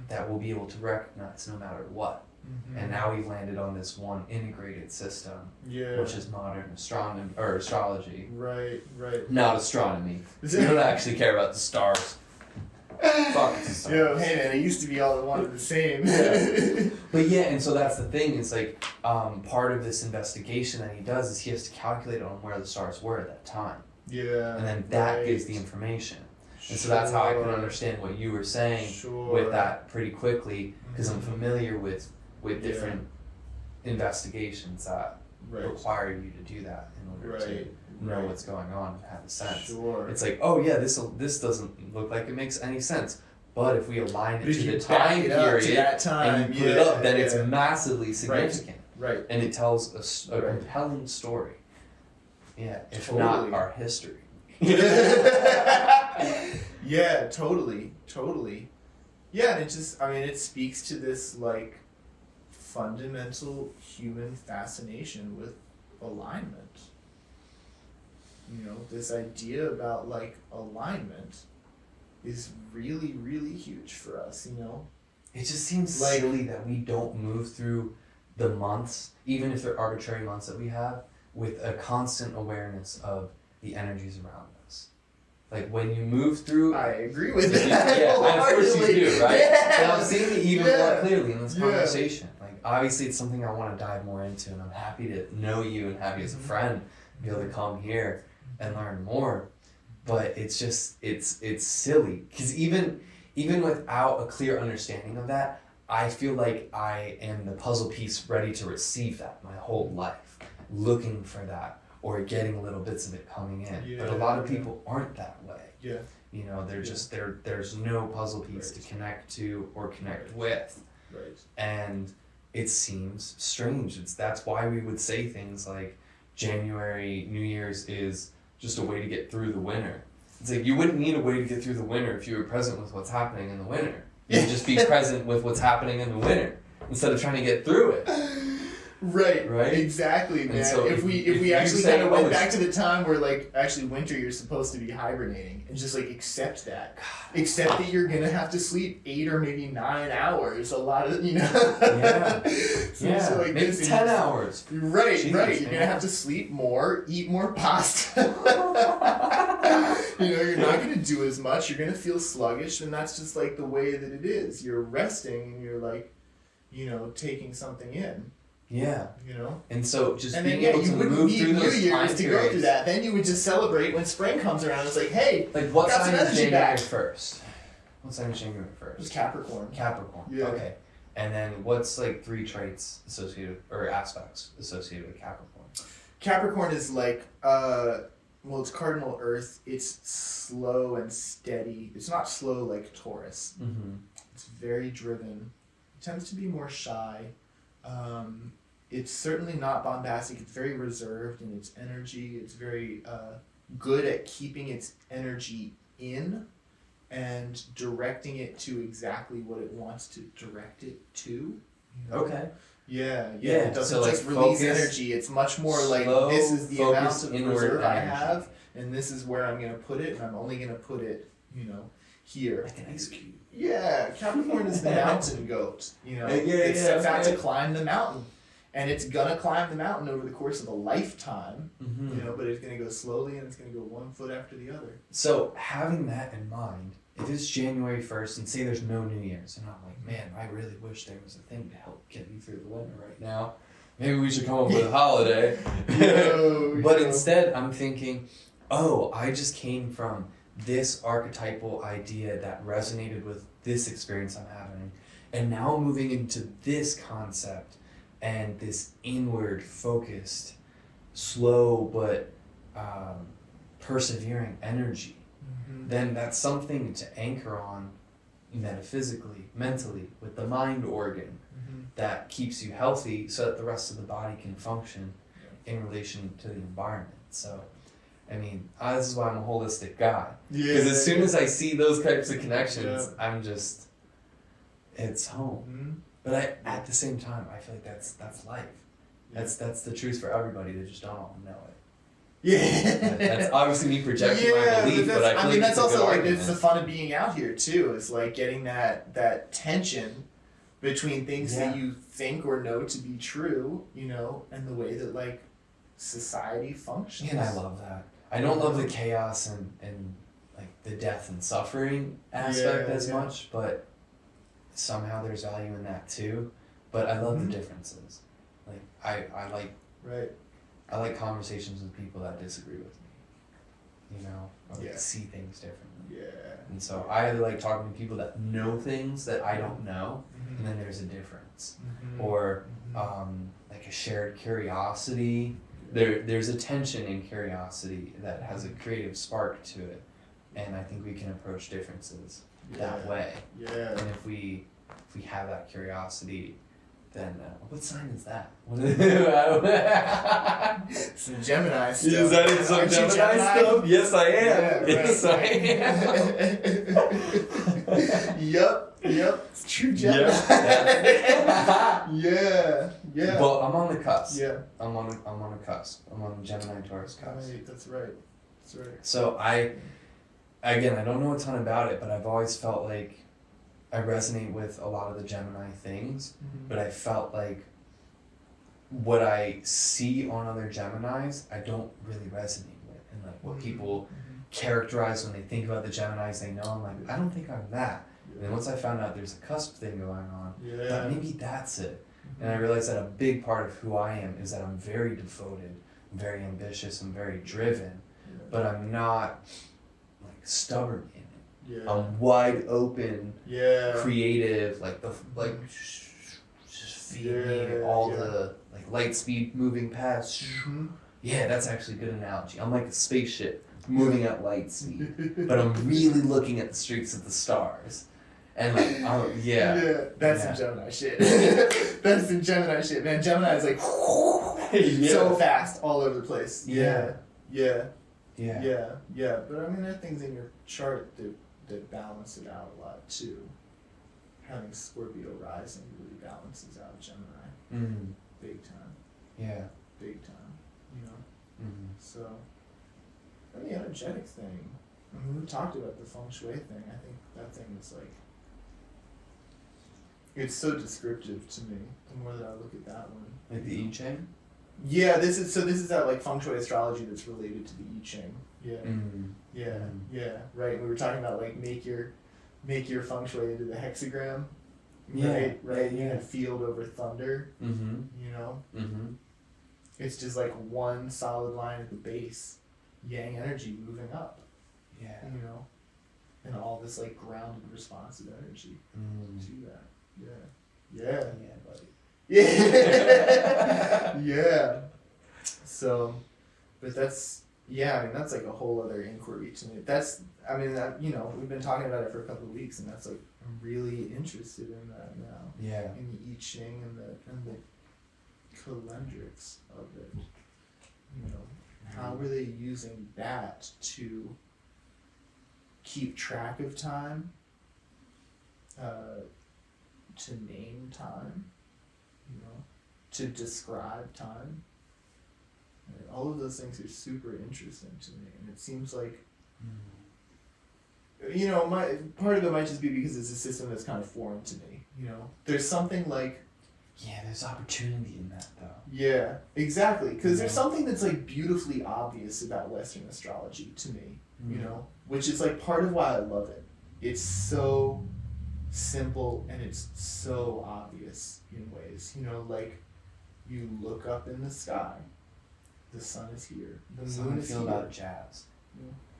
that we'll be able to recognize no matter what. And now we've landed on this one integrated system, which is modern astronomy or astrology. Right. Not astronomy. We don't actually care about the stars. Fuck the stars. Yo, hey man, it used to be all one and the same. But yeah, and so that's the thing. It's like part of this investigation that he does is he has to calculate on where the stars were at that time. Yeah. And then that gives the information. And so that's how I can understand what you were saying with that pretty quickly, because I'm familiar with different investigations that require you to do that in order to know what's going on and have a sense. It's like, oh yeah, this doesn't look like it makes any sense. But if we align it to the time period and you put it up, then it's massively significant. Right. And it tells a compelling story. Yeah, if not our history. Yeah, totally. Yeah, and it just, it speaks to this, like, fundamental human fascination with alignment. this idea about like alignment is really, really huge for us, It just seems like, silly that we don't move through the months, even if they're arbitrary months that we have, with a constant awareness of the energies around us. Like when you move through... I agree with that. Yeah, of course you do, right? Yeah. And I'm seeing it even more clearly in this conversation. Like obviously it's something I want to dive more into, and I'm happy to know you and have you as a friend, be able to come here and learn more. But it's just, it's silly. Because even without a clear understanding of that, I feel like I am the puzzle piece ready to receive that my whole life, looking for that or getting little bits of it coming in. Yeah, but a lot of people aren't that way. Yeah. They're just, there's no puzzle piece to connect to or connect with. Right. And it seems strange. That's why we would say things like January, New Year's is just a way to get through the winter. It's like you wouldn't need a way to get through the winter if you were present with what's happening in the winter. You'd just be present with what's happening in the winter instead of trying to get through it. Right. Exactly, man. So if we actually kind of went back to the time where like actually winter you're supposed to be hibernating and just like accept that. Accept that you're gonna have to sleep 8 or maybe 9 hours. A lot of Yeah. So like maybe 10 hours. Right. Jeez, You're gonna have to sleep more, eat more pasta. You're not gonna do as much. You're gonna feel sluggish, and that's just like the way that it is. You're resting and you're like, taking something in. Yeah. And so just and being then, able to move through New those Year's time to periods. go through that. Then you would just celebrate when spring comes around. It's like, hey, Like what got sign some is energy January back. 1st? What sign is January It was 1st? Capricorn. Capricorn. Yeah. Okay. And then what's like 3 traits associated or aspects associated with Capricorn? Capricorn is like, it's cardinal Earth. It's slow and steady. It's not slow like Taurus. Mm-hmm. It's very driven. It tends to be more shy. It's certainly not bombastic. It's very reserved in its energy. It's very good at keeping its energy in and directing it to exactly what it wants to direct it to. Okay. Yeah. It doesn't so just like release focus, energy. It's much more like slow, this is the amount focused of inward reserve I energy. have, and this is where I'm going to put it, and I'm only going to put it, here. Like an ice cube. Yeah, Capricorn is the mountain goat. It sets out to climb the mountain, and it's gonna climb the mountain over the course of a lifetime. Mm-hmm. But it's gonna go slowly, and it's gonna go one foot after the other. So having that in mind, if it's January 1st and say there's no New Year's, and I'm like, man, I really wish there was a thing to help get me through the winter right now. Maybe we should come up with a holiday. But instead, I'm thinking, I just came from this archetypal idea that resonated with this experience I'm having, and now moving into this concept and this inward focused, slow but persevering energy. Then that's something to anchor on metaphysically, mentally, with the mind organ that keeps you healthy so that the rest of the body can function in relation to the environment. So this is why I'm a holistic guy. Because as soon as I see those types of connections, I'm just, it's home. But at the same time, I feel like that's life. That's the truth for everybody. They just don't all know it. That's obviously me projecting my belief, but I feel like that's it's a good also like argument. it's the fun of being out here too. It's like getting that tension between things that you think or know to be true, and the way that like society functions. And I love that. I don't love the chaos and like the death and suffering aspect as much, but somehow there's value in that too. But I love the differences. Like I like I like conversations with people that disagree with me. I like to see things differently. And so I like talking to people that know things that I don't know, and then there's a difference. Or like a shared curiosity. There's a tension in curiosity that has a creative spark to it, and I think we can approach differences that way. And if we have that curiosity, then what sign is that? Some Gemini stuff. Is that in some Gemini stuff? Yes, I am. Yes, I am. Yep. It's true Gemini. Yeah. Well, I'm on the cusp. Yeah. I'm on a cusp. I'm on the Gemini Taurus cusp. Right, that's right. That's right. So I don't know a ton about it, but I've always felt like I resonate with a lot of the Gemini things, but I felt like what I see on other Geminis, I don't really resonate with. And like what people characterize when they think about the Geminis they know, I'm like, I don't think I'm that. And then once I found out there's a cusp thing going on, I thought maybe that's it. And I realized that a big part of who I am is that I'm very devoted, I'm very ambitious, I'm very driven, but I'm not like stubborn in it. I'm wide open, creative, just feeling all the like light speed moving past. Yeah, that's actually a good analogy. I'm like a spaceship moving at light speed, but I'm really looking at the streaks of the stars. And like, that's some Gemini shit. That's some Gemini shit, man. Gemini is like so fast all over the place. Yeah. But I mean, there are things in your chart that balance it out a lot too. Having Scorpio rising really balances out Gemini. Big time. Yeah. Big time. You know. So, and the energetic thing. I mean, we talked about the feng shui thing. I think that thing is like. It's so descriptive to me. The more that I look at that one, like the I Ching. Yeah, this is that like feng shui astrology that's related to the I Ching. Right. We were talking about like make your feng shui into the hexagram. Right. You had field over thunder. You know. It's just like one solid line at the base, yang energy moving up. You know, and all this like grounded responsive energy to that. So, but that's I mean that's like a whole other inquiry to me. That's I mean that you know we've been talking about it for a couple of weeks, and that's like I'm really interested in that now. In the I Ching and the calendrics of it. You know, how were they using that to keep track of time? To name time, you know, to describe time. All of those things are super interesting to me, and it seems like, you know, part of it might just be because it's a system that's kind of foreign to me. You know, there's something like. Yeah, there's opportunity in that though. Yeah, exactly, because there's something that's like beautifully obvious about Western astrology to me. You know, which is like part of why I love it. It's so simple and it's so obvious in ways, you know, like you look up in the sky, the sun is here, the moon is here. This is how I feel about jazz.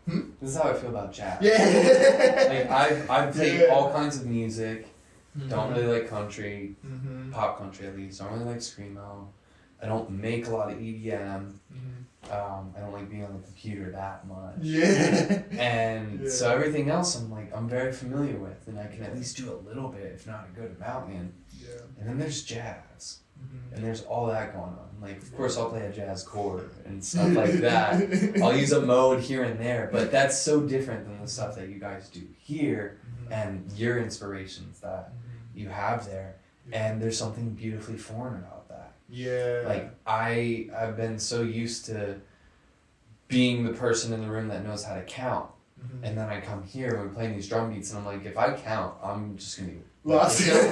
Hmm? This is how I feel about jazz. Yeah. Like I've played all kinds of music. Don't really like country, pop country at least. Don't really like screamo. I don't make a lot of EDM. I don't like being on the computer that much. And so everything else I'm very familiar with, and I can at least do a little bit, if not a good amount in. And then there's jazz. And there's all that going on. Like, of course I'll play a jazz chord and stuff like that. I'll use a mode here and there, but that's so different than the stuff that you guys do here and your inspirations that you have there. And there's something beautifully foreign about that. Like, I've been so used to being the person in the room that knows how to count. And then I come here and we're playing these drum beats and I'm like, if I count, I'm just going to be lost. Like,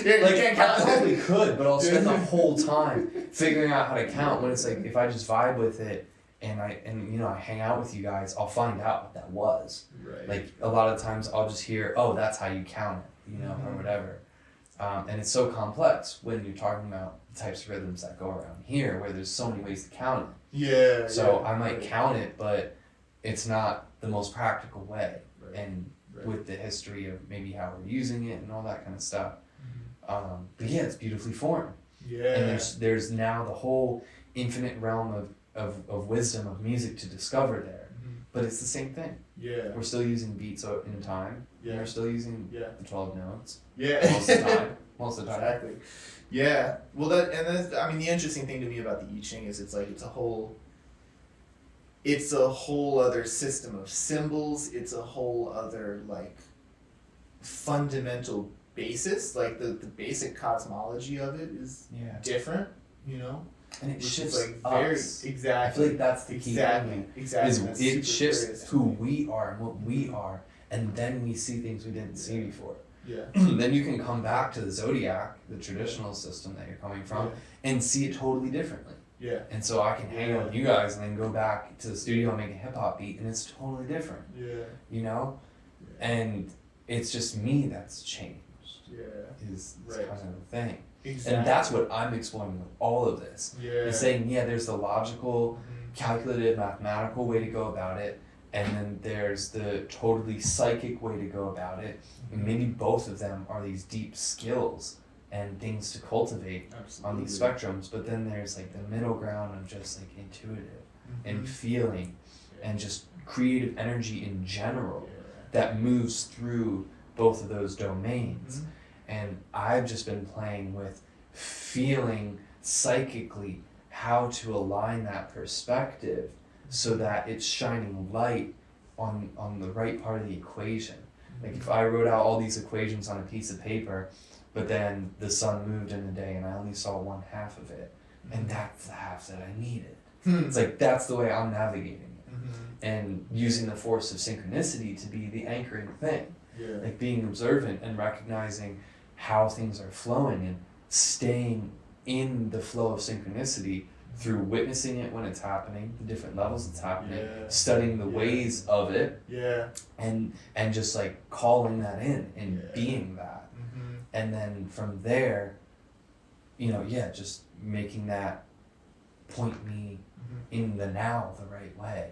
I probably could, but I'll spend the whole time figuring out how to count when it's like, if I just vibe with it and I hang out with you guys, I'll find out what that was. Like, a lot of times I'll just hear, oh, that's how you count it, you know, or whatever. And it's so complex when you're talking about the types of rhythms that go around here, where there's so many ways to count it. So I might count it, but it's not the most practical way. And with the history of maybe how we're using it and all that kind of stuff. But yeah, it's beautifully formed. And there's now the whole infinite realm of wisdom of music to discover there. But it's the same thing. We're still using beats in time. We're still using the 12 notes. Most of the time. Exactly. Well, I mean, the interesting thing to me about the I Ching is it's a whole other system of symbols. It's a whole other like fundamental basis. Like the basic cosmology of it is different, you know. And it which shifts is like very us. exactly. I feel like that's the key thing. Exactly. Is it shifts who we are and what we are, and then we see things we didn't see before. Yeah. Then you can come back to the zodiac, the traditional system that you're coming from, and see it totally differently. Yeah. And so I can hang out with you guys and then go back to the studio and make a hip hop beat, and it's totally different. Yeah. You know, Yeah. and it's just me that's changed. Yeah. Is kind of the thing. Exactly. And that's what I'm exploring with all of this. Yeah. Is saying, there's the logical, calculative, mathematical way to go about it, and then there's the totally psychic way to go about it. And maybe both of them are these deep skills and things to cultivate on these spectrums, but then there's like the middle ground of just like intuitive and feeling and just creative energy in general that moves through both of those domains. And I've just been playing with feeling psychically how to align that perspective so that it's shining light on the right part of the equation. Like if I wrote out all these equations on a piece of paper, but then the sun moved in a day and I only saw one half of it, and that's the half that I needed. It's like that's the way I'm navigating it. And using the force of synchronicity to be the anchoring thing. Like being observant and recognizing how things are flowing and staying in the flow of synchronicity through witnessing it when it's happening, the different levels it's happening, studying the ways of it, and just like calling that in and being that. And then from there, just making that point me in the now the right way.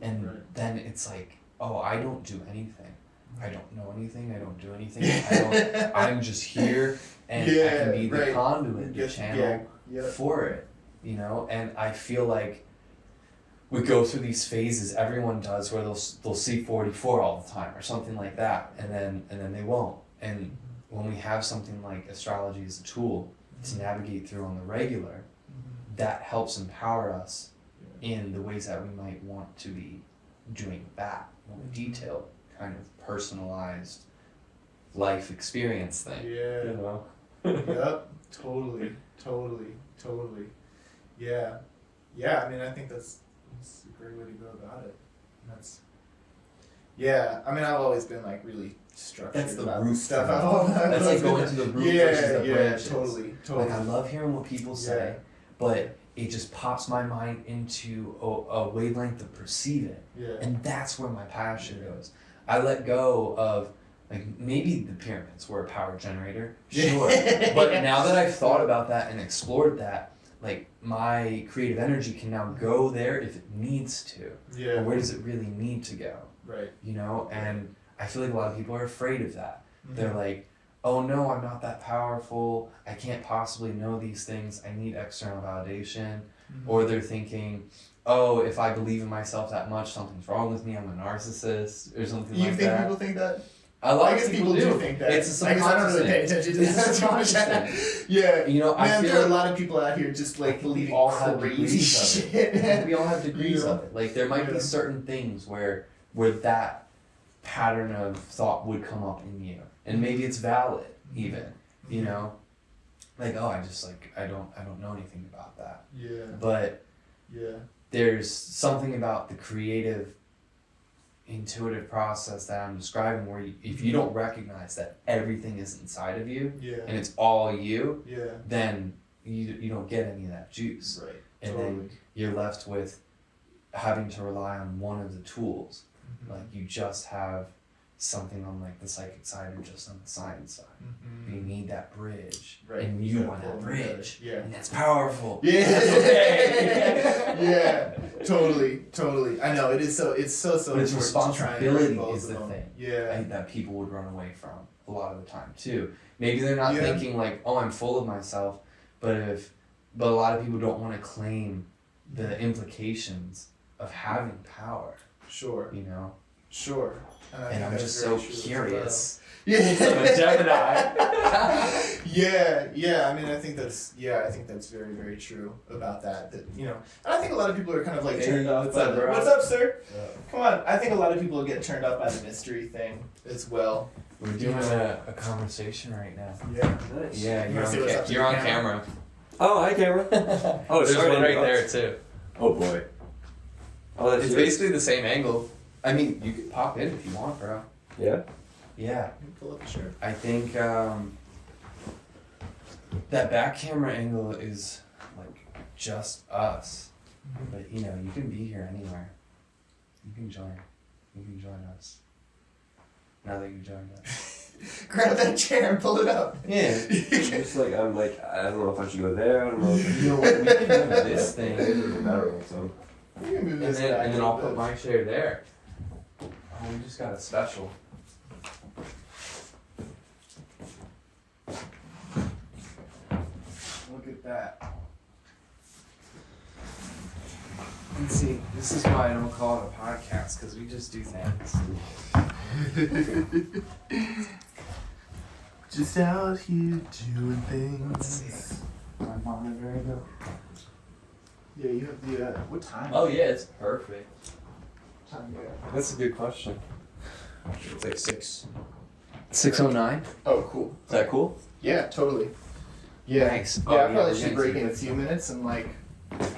And then it's like, I don't do anything. I don't know anything. I don't do anything. I'm just here, and I can be the conduit, the channel for it. And I feel like we go through these phases. Everyone does, where they'll see 44 all the time or something like that, and then they won't. And when we have something like astrology as a tool to navigate through on the regular, that helps empower us in the ways that we might want to be doing that more detailed, kind of personalized life experience thing. Yep. Totally. Yeah. I mean, I think that's a great way to go about it. I've always been like really structured. That's the about root stuff. That's like going to the root versus the branches. Totally. Like I love hearing what people say, but it just pops my mind into a wavelength of perceiving, and that's where my passion goes. I let go of like maybe the pyramids were a power generator, sure, but now that I've thought about that and explored that, like my creative energy can now go there if it needs to. But where does it really need to go? Right. And I feel like a lot of people are afraid of that. They're like, oh no, I'm not that powerful. I can't possibly know these things. I need external validation. Or they're thinking, oh, if I believe in myself that much, something's wrong with me. I'm a narcissist or something like that. You think people think that? I guess people do think that. It's a I guess I don't really pay thing. attention to this. I feel there are a lot of people out here just like believing all crazy shit. We all have degrees of it. Like there might be certain things where that pattern of thought would come up in you, and maybe it's valid even. Like I don't know anything about that. But there's something about the creative, intuitive process that I'm describing where if you don't recognize that everything is inside of you and it's all you, then you don't get any of that juice. Right. And then you're left with having to rely on one of the tools. Like you just have something on like the psychic side or just on the science side. You need that bridge, and you want that bridge, and that's powerful. That's okay. Totally. I know it is so. It's so. But it's responsibility is the thing. Yeah. That people would run away from a lot of the time too. Maybe they're not thinking like, oh, I'm full of myself, but a lot of people don't want to claim the implications of having power. Sure. Sure. And I'm just so curious. I'm a Gemini. I mean, I think that's very, very true about that. And I think a lot of people are kind of like turned off. What's up, sir? Yeah. Come on. I think a lot of people get turned off by the mystery thing as well. We're doing a conversation right now. Yeah. Nice. Yeah, you're on camera. Oh, hi, camera. Oh, There's sorry, one right there too. Oh boy. Oh, that's It's yours. basically the same angle. I mean, you could pop in if you want, bro. Yeah. Yeah. You pull up the shirt. I think that back camera angle is like just us. But you know, you can be here anywhere. You can join. You can join us. Now that you joined us. Grab that chair and pull it up. Yeah. Just like I'm like I don't know if I should go there. I don't know. If You know what? We can do this It thing. doesn't matter. So. You can move And this then, back and then a I'll little put bit. my chair there. Oh, we just got a special. Look at that. And see, this is why I don't call it a podcast, because we just do things. Just out here doing Let's things. see. My monitor go. Yeah, you have the what time? Oh yeah, it's perfect. What time you got? That's a good question. It's like 6. 6:09. Oh, cool. Is that cool? Yeah, totally. Yeah. Nice. Yeah, Oh, I yeah, probably we're should getting break to in a the few minutes and like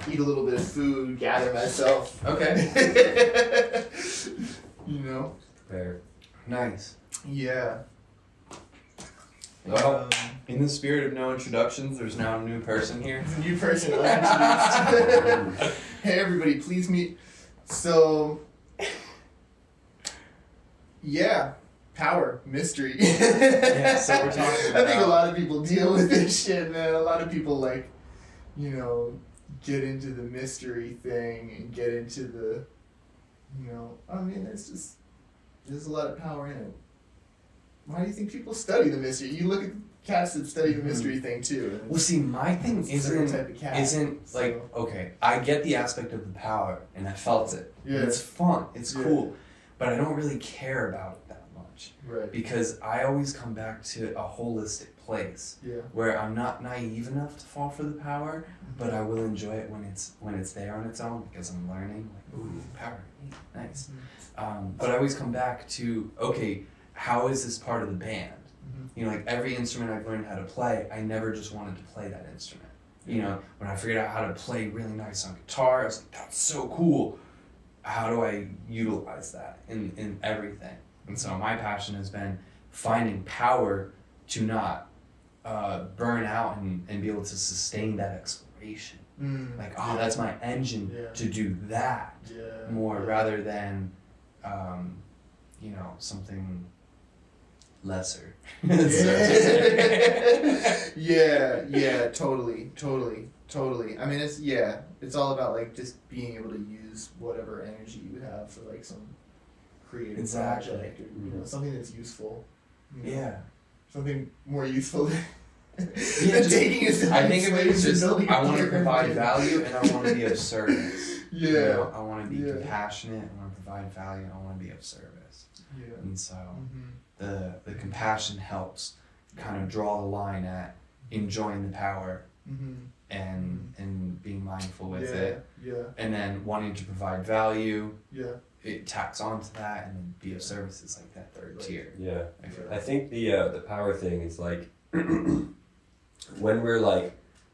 eat a little bit of food, gather myself. Okay. You know? There. Nice. Yeah. Well, in the spirit of no introductions, there's now a new person here. There's a new person unintroduced. Hey everybody, please meet. So, yeah, power, mystery. Yeah, so we're talking I think a about- lot of people deal with this shit, man. A lot of people like, you know, get into the mystery thing and get into the, you know, I mean, there's a lot of power in it. Why do you think people study the mystery? You look at cats that study the mystery thing too. And Well, see, my thing it's a certain isn't type of cat, isn't like so- okay. I get the aspect of the power, and I felt it. Yeah. It's fun. It's Yeah. cool, but I don't really care about it that much Right. because I always come back to a holistic place Yeah. where I'm not naive enough to fall for the power, but I will enjoy it when it's there on its own because I'm learning. Like, ooh, power, neat, nice. But I always come back to okay, how is this part of the band? You know, like every instrument I've learned how to play, I never just wanted to play that instrument. You know, when I figured out how to play really nice on guitar, I was like, that's so cool. How do I utilize that in everything? And so my passion has been finding power to not burn out and be able to sustain that exploration. Like, oh, that's my engine Yeah. to do that Yeah. more rather than, you know, something lesser. Yeah, totally. I mean, it's all about like just being able to use whatever energy you have for like some creative Exactly. project or you know something that's useful. You know, Yeah. something more useful than, Yeah, than just- taking us. I think of it as just building a I want to pyramid. provide value and I want to be of service. Yeah. You know, I want to be Yeah. compassionate. I want to provide value. I want to be of service. Yeah. And so Mm-hmm. the compassion helps kind of draw the line at enjoying the power Mm-hmm. and being mindful with yeah. it, Yeah. and then wanting to provide value. Yeah. It tacks onto that, and then be of service is like that third Right. tier. Yeah. I feel I like. think the power thing is like when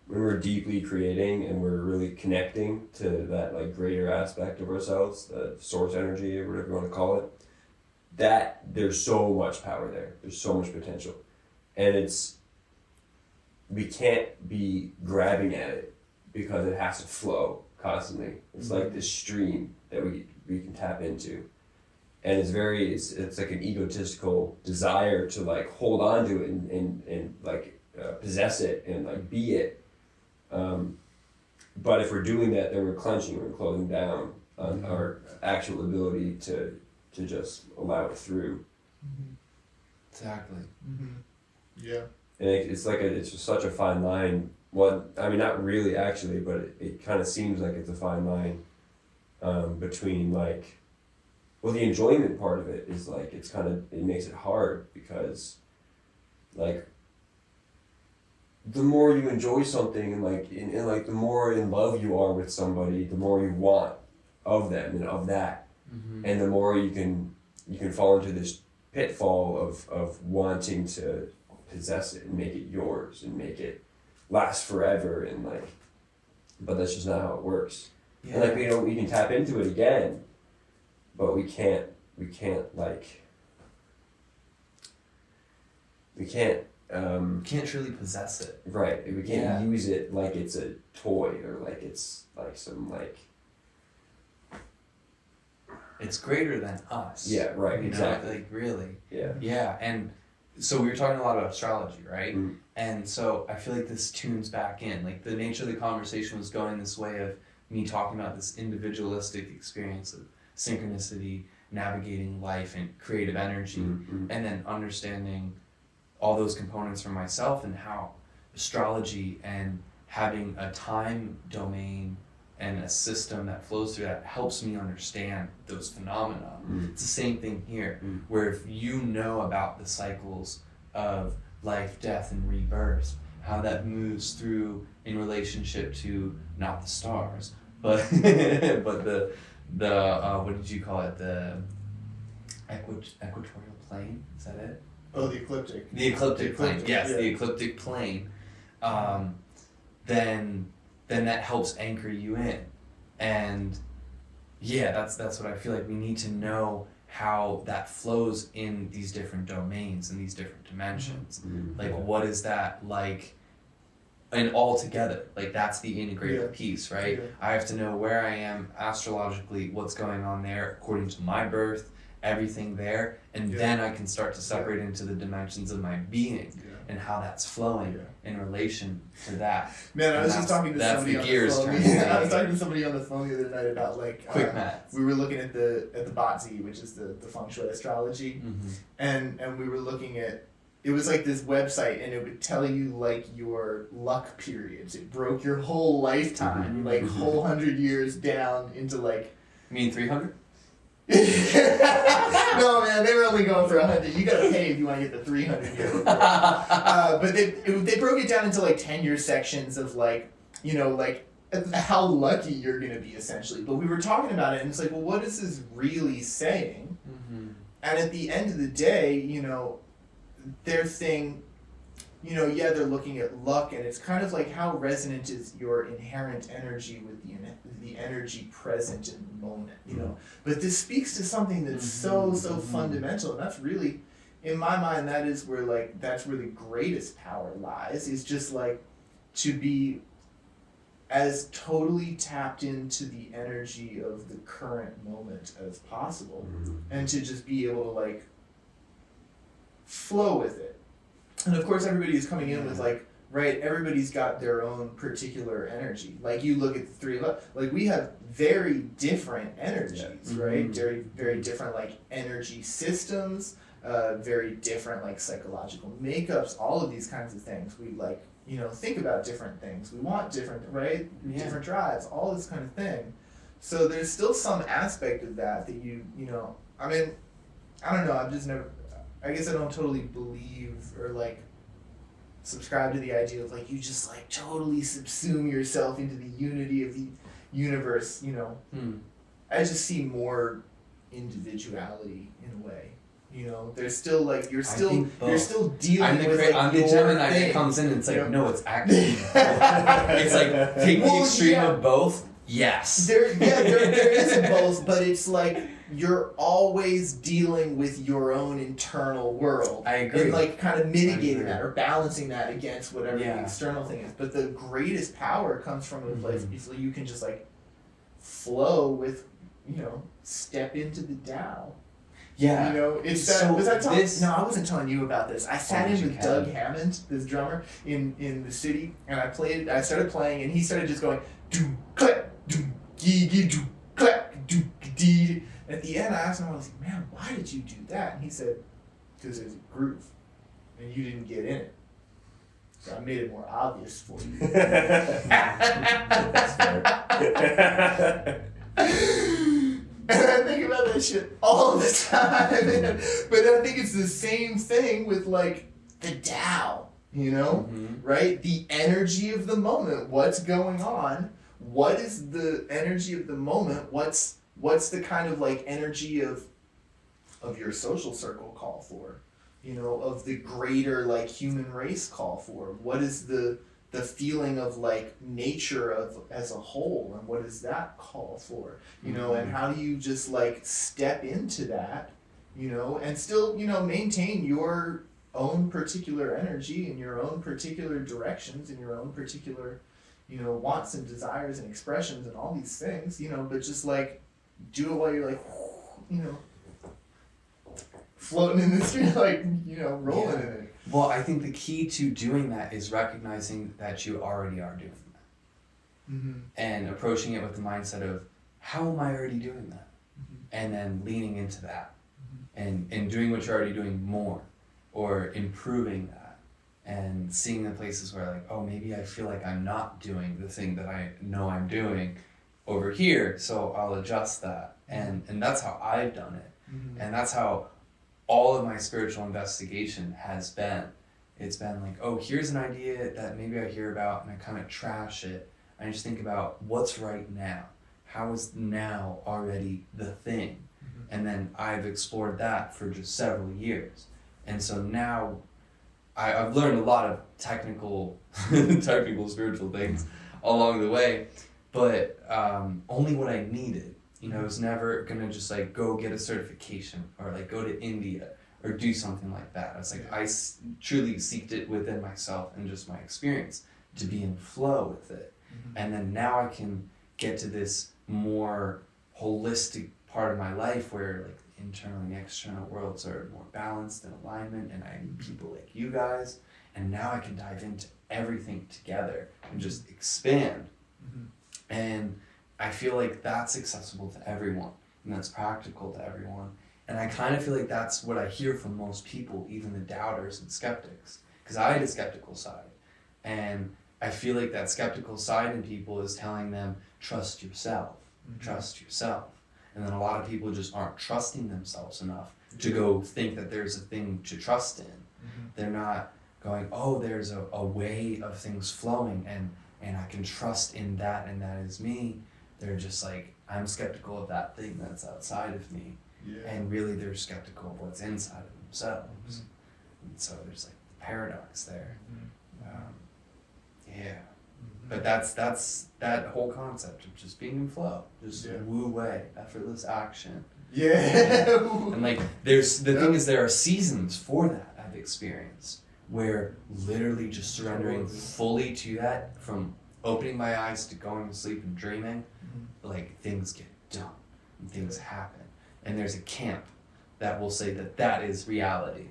we're deeply creating and we're really connecting to that like greater aspect of ourselves, the source energy or whatever you want to call it, that there's so much power there. There's so much potential. And we can't be grabbing at it because it has to flow constantly. It's like this stream that we can tap into. And it's like an egotistical desire to like hold on to it and like possess it and like be it. But if we're doing that, then we're clenching, we're closing down on our actual ability to just allow it through. Exactly. Mm-hmm. Yeah. And it's just such a fine line. Well, I mean, not really actually, but it kind of seems like it's a fine line between like, well, the enjoyment part of it is like, it makes it hard because like, the more you enjoy something and like the more in love you are with somebody, the more you want of them and of that. Mm-hmm. And the more you can fall into this pitfall of wanting to possess it and make it yours and make it last forever and like, but that's just not how it works. Yeah. And like we can tap into it again, but we can't Can't truly possess it. right. We can't use it like it's a toy or like it's like some like. It's greater than us. Yeah. Right. You Exactly. know, like really. Yeah. Yeah, and so we were talking a lot about astrology, right? Mm. And so I feel like this tunes back in. Like the nature of the conversation was going this way of me talking about this individualistic experience of synchronicity, navigating life and creative energy, Mm-hmm. and then understanding all those components for myself and how astrology and having a time domain and a system that flows through that helps me understand those phenomena. Mm. It's the same thing here, Mm. where if you know about the cycles of life, death, and rebirth, how that moves through in relationship to not the stars, but but the what did you call it? The equatorial plane? Is that it? Oh, the ecliptic. The ecliptic plane. Yes, yeah. the ecliptic plane. Then that helps anchor you in, and yeah, that's what I feel like we need to know how that flows in these different domains and these different dimensions. Mm-hmm. Like, what is that like? And all together, like that's the integrative piece, right? Yeah. I have to know where I am astrologically, what's going on there according to my birth, everything there, and then I can start to separate into the dimensions of my being and how that's flowing in relation to that. Man, I was just talking to somebody on the phone. I was talking to somebody on the phone the other night about like quick math. We were looking at the Batzi, which is the feng shui astrology, Mm-hmm. and we were looking at. It was like this website, and it would tell you like your luck periods. It broke your whole lifetime, like whole 100 years down into like. You mean 300? No, man, they were only going for 100. You gotta pay if you want to get the 300 year. But they broke it down into like 10-year sections of like, you know, like how lucky you're gonna be essentially. But we were talking about it, and it's like, well, what is this really saying? Mm-hmm. And at the end of the day, you know, they're saying, you know, yeah, they're looking at luck, and it's kind of like how resonant is your inherent energy with the energy present in the moment, you know. But this speaks to something that's so fundamental, and that's really, in my mind, that's where the greatest power lies, is just like to be as totally tapped into the energy of the current moment as possible, and to just be able to like flow with it. And of course everybody is coming in with like, right, everybody's got their own particular energy. Like you look at the three of us, like we have very different energies, right? Very, very different like energy systems, very different like psychological makeups, all of these kinds of things. We like, you know, think about different things. We want different, right? Yeah. Different drives, all this kind of thing. So there's still some aspect of that you know, I mean, I don't know, I've just never, I guess I don't totally believe or like subscribe to the idea of like you just like totally subsume yourself into the unity of the universe, you know. I just see more individuality in a way. You know, there's still like you're still dealing with like I'm the your Gemini thing. that comes in and it's like, You know? no, it's actually it's like take the extreme of both. Yes. There is a both, but it's like you're always dealing with your own internal world. I agree. And like kind of mitigating that or balancing that against whatever Yeah. the external thing is. But the greatest power comes from a place if you can just like flow with, you know, step into the Tao. Yeah. You know, it's So no, I wasn't telling you about this. I sat in with Doug Hammond, this drummer, in the city, and I started playing, and he started just going doom clap, doom gee gee doom clap, doom dee. At the end, I asked him, I was like, man, why did you do that? And he said, because there's a groove, and you didn't get in it. So I made it more obvious for you. That's fair. And I think about that shit all the time. But I think it's the same thing with like the Tao, you know? Right? The energy of the moment. What's going on? What is the energy of the moment? What's the kind of like energy of your social circle call for? You know, of the greater like human race call for? What is the the feeling of like nature of as a whole, and what does that call for, you know, and how do you just like step into that, you know, and still, you know, maintain your own particular energy and your own particular directions and your own particular, you know, wants and desires and expressions and all these things, you know, but just like do it while you're like, you know, floating in the street, like, you know, rolling in it. Well, I think the key to doing that is recognizing that you already are doing that. Mm-hmm. And approaching it with the mindset of, how am I already doing that? Mm-hmm. And then leaning into that. And doing what you're already doing more, or improving that, and seeing the places where like, oh, maybe I feel like I'm not doing the thing that I know I'm doing over here, so I'll adjust that. And that's how I've done it. Mm-hmm. And that's how all of my spiritual investigation has been. It's been like, oh, here's an idea that maybe I hear about and I kind of trash it. I just think about what's right now. How is now already the thing? And then I've explored that for just several years. And so now I've learned a lot of technical spiritual things along the way, but only what I needed. You know, I was never gonna just like go get a certification or like go to India or do something like that. I was like, I truly seeked it within myself and just my experience to be in flow with it. And then now I can get to this more holistic part of my life where like the internal and the external worlds are more balanced and alignment, and I meet people like you guys, and now I can dive into everything together and just expand. And I feel like that's accessible to everyone, and that's practical to everyone. And I kind of feel like that's what I hear from most people, even the doubters and skeptics, because I had a skeptical side, and I feel like that skeptical side in people is telling them, trust yourself, trust yourself. And then a lot of people just aren't trusting themselves enough to go think that there's a thing to trust in. They're not going, oh, there's a way of things flowing and I can trust in that and that is me. They're just like, I'm skeptical of that thing that's outside of me. And really they're skeptical of what's inside of themselves. And so there's like the paradox there. But that's that whole concept of just being in flow, just woo way, effortless action. And like there's the thing is there are seasons for that I've experienced where literally just surrendering fully to that, from opening my eyes to going to sleep and dreaming, like things get done and things happen. And there's a camp that will say that that is reality.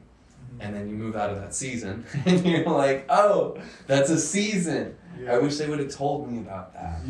And then you move out of that season and you're like, oh, that's a season. I wish they would have told me about that.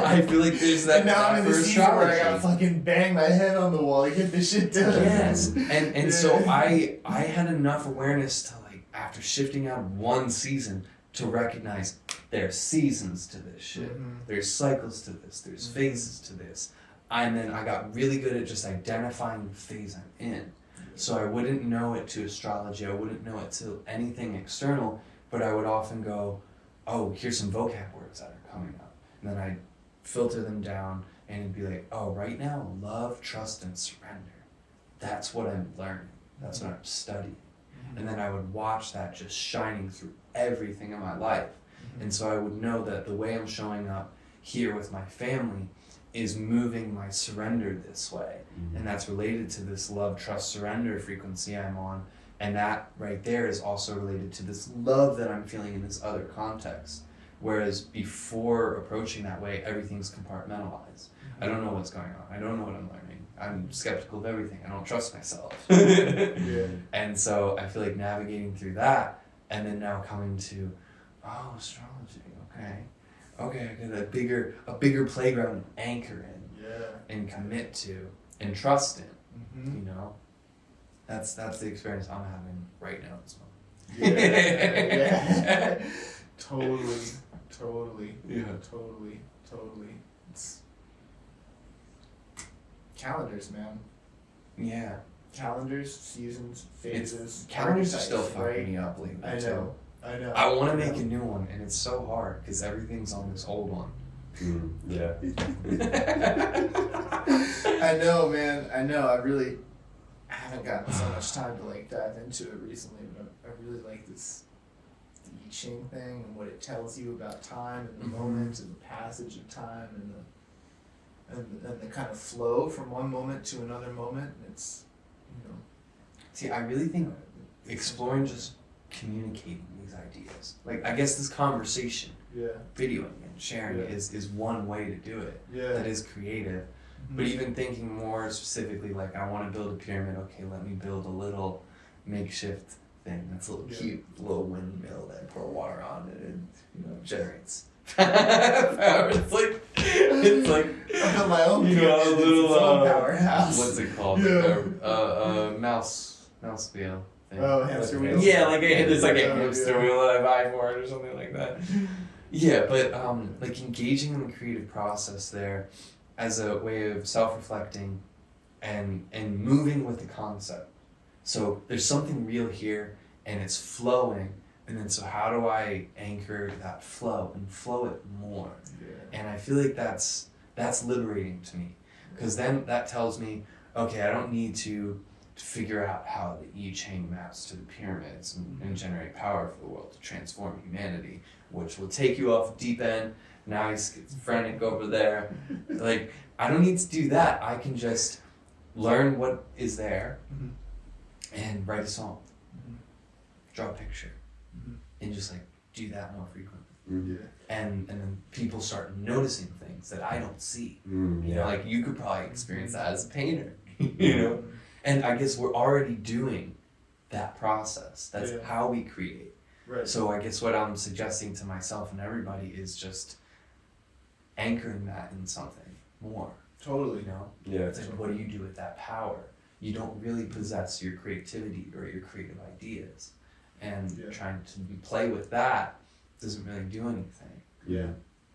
I feel like there's that. And now I'm in the season where I gotta fucking bang my head on the wall to get this shit done. Yes, and so I had enough awareness to like, after shifting out of one season, to recognize there's seasons to this shit. There's cycles to this. There's phases to this. And then I got really good at just identifying the phase I'm in. So I wouldn't know it to astrology. I wouldn't know it to anything external. But I would often go, oh, here's some vocab words that are coming up. And then I'd filter them down and it'd be like, oh, right now, love, trust, and surrender. That's what I'm learning. That's what I'm studying. And then I would watch that just shining through everything in my life. And so I would know that the way I'm showing up here with my family is moving my surrender this way. And that's related to this love, trust, surrender frequency I'm on. And that right there is also related to this love that I'm feeling in this other context. Whereas before approaching that way, everything's compartmentalized. I don't know what's going on. I don't know what I'm learning. I'm skeptical of everything. I don't trust myself. And so I feel like navigating through that, and then now coming to, oh, astrology, okay, I got a bigger playground to anchor in, and commit to, and trust in, you know. That's the experience I'm having right now at this moment. Totally. It's calendars, man. Yeah. Calendars, seasons, phases. Calendars are still fucking me up lately. I know. I want to make a new one, and it's so hard because everything's on this old one. I know, man. I haven't gotten so much time to like dive into it recently, but I really like this Ching thing and what it tells you about time and the moment and the passage of time and the kind of flow from one moment to another moment. It's, you know. See, I really think exploring just communicating these ideas. Like, I guess this conversation, videoing and sharing is one way to do it. That is creative. But even thinking more specifically, like, I want to build a pyramid. Okay, let me build a little makeshift thing that's a little cute, little windmill that I pour water on and it generates power. It's like I built my own pyramid. A little powerhouse. What's it called? Like mouse wheel thing. Oh, hamster wheel. Yeah, like it's like a hamster wheel that I buy for it or something like that. Yeah, but like engaging in the creative process there as a way of self-reflecting and moving with the concept. So there's something real here and it's flowing, and then so how do I anchor that flow and flow it more? And I feel like that's liberating to me, because then that tells me, okay, I don't need to figure out how the I Ching maps to the pyramids and generate power for the world to transform humanity, which will take you off the deep end. Now he's schizophrenic over there. Like, I don't need to do that. I can just learn what is there and write a song, draw a picture, and just like do that more frequently. And then people start noticing things that I don't see. You know, like you could probably experience that as a painter, you know? And I guess we're already doing that process. That's how we create. Right. So I guess what I'm suggesting to myself and everybody is just anchoring that in something more. Totally. You know? Yeah. It's like, what do you do with that power? You don't really possess your creativity or your creative ideas. And trying to play with that doesn't really do anything. Yeah.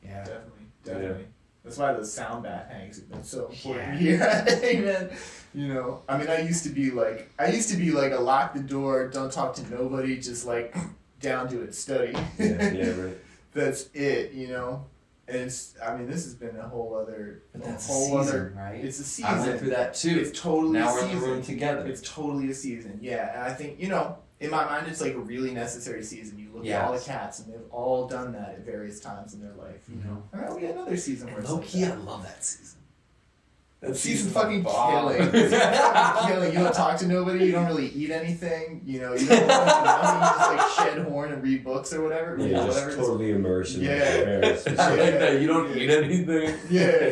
Yeah. Definitely. Yeah. That's why those sound bath hangs have been so important here. I think, man. You know, I mean, I used to be like a lock the door, don't talk to nobody, just like down to it, study. Yeah, right. That's it, you know. And it's, I mean, this has been a whole other, but that's a whole other, right? It's a season. I went through that too. It's totally now a we're season. in the room together. It's totally a season. Yeah, and I think, you know, in my mind, it's like a really necessary season. You look at all the cats, and they've all done that at various times in their life. You know, all right, we got another season where it's low like key, that. I love that season. That season's fucking killing. It's fucking killing. You don't talk to nobody. You don't really eat anything. You know, you don't want to know. You just like shed horn and read books or whatever. Yeah, just totally immersed in the affairs. I like that. You don't eat anything. Yeah.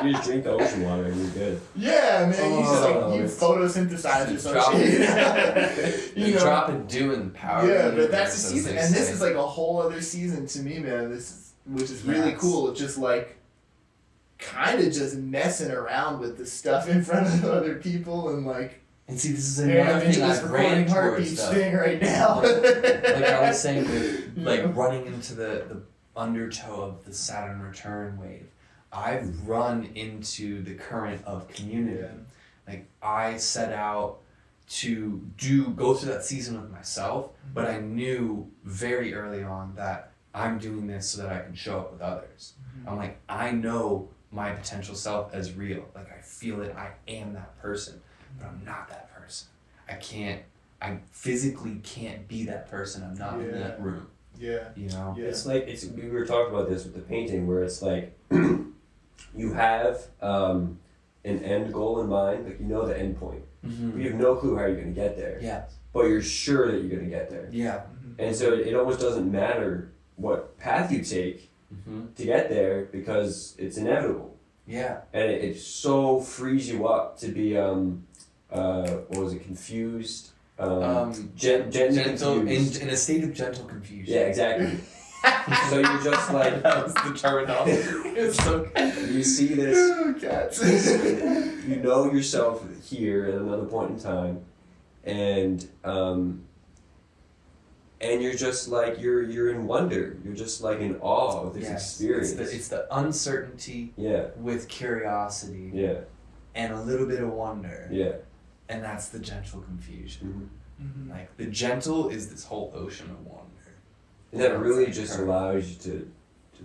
You just drink the ocean water and you're good. Yeah, man. You just like you photosynthesize or some shit. You dropping doing power. Yeah, but that's the season, and this is like a whole other season to me, man. Which is really cool. It's just like kind of just messing around with the stuff in front of other people and like. And see, this is another thing I've ran towards though. Thing right now. like I was saying, with like running into the undertow of the Saturn return wave. I've run into the current of community. Yeah. Like I set out to go through that season with myself, but I knew very early on that I'm doing this so that I can show up with others. I'm like, I know my potential self as real. Like I feel it, I am that person, but I'm not that person. I physically can't be that person. I'm not in that room. Yeah. You know? Yeah. It's like, we were talking about this with the painting where it's like, you have an end goal in mind, like you know the end point. But you have no clue how you're going to get there. Yeah. But you're sure that you're going to get there. Yeah. And so it almost doesn't matter what path you take to get there because it's inevitable. Yeah. And it so frees you up to be, what was it, confused? Gentle, in a state of gentle confusion. Yeah, exactly. So you're just like, that was the terminology. It's so good. You see this, you know yourself here at another point in time, and you're just like you're in wonder. You're just like in awe of this experience. It's the uncertainty with curiosity and a little bit of wonder. Yeah. And that's the gentle confusion. Like the gentle is this whole ocean of wonder. And that really just allows you to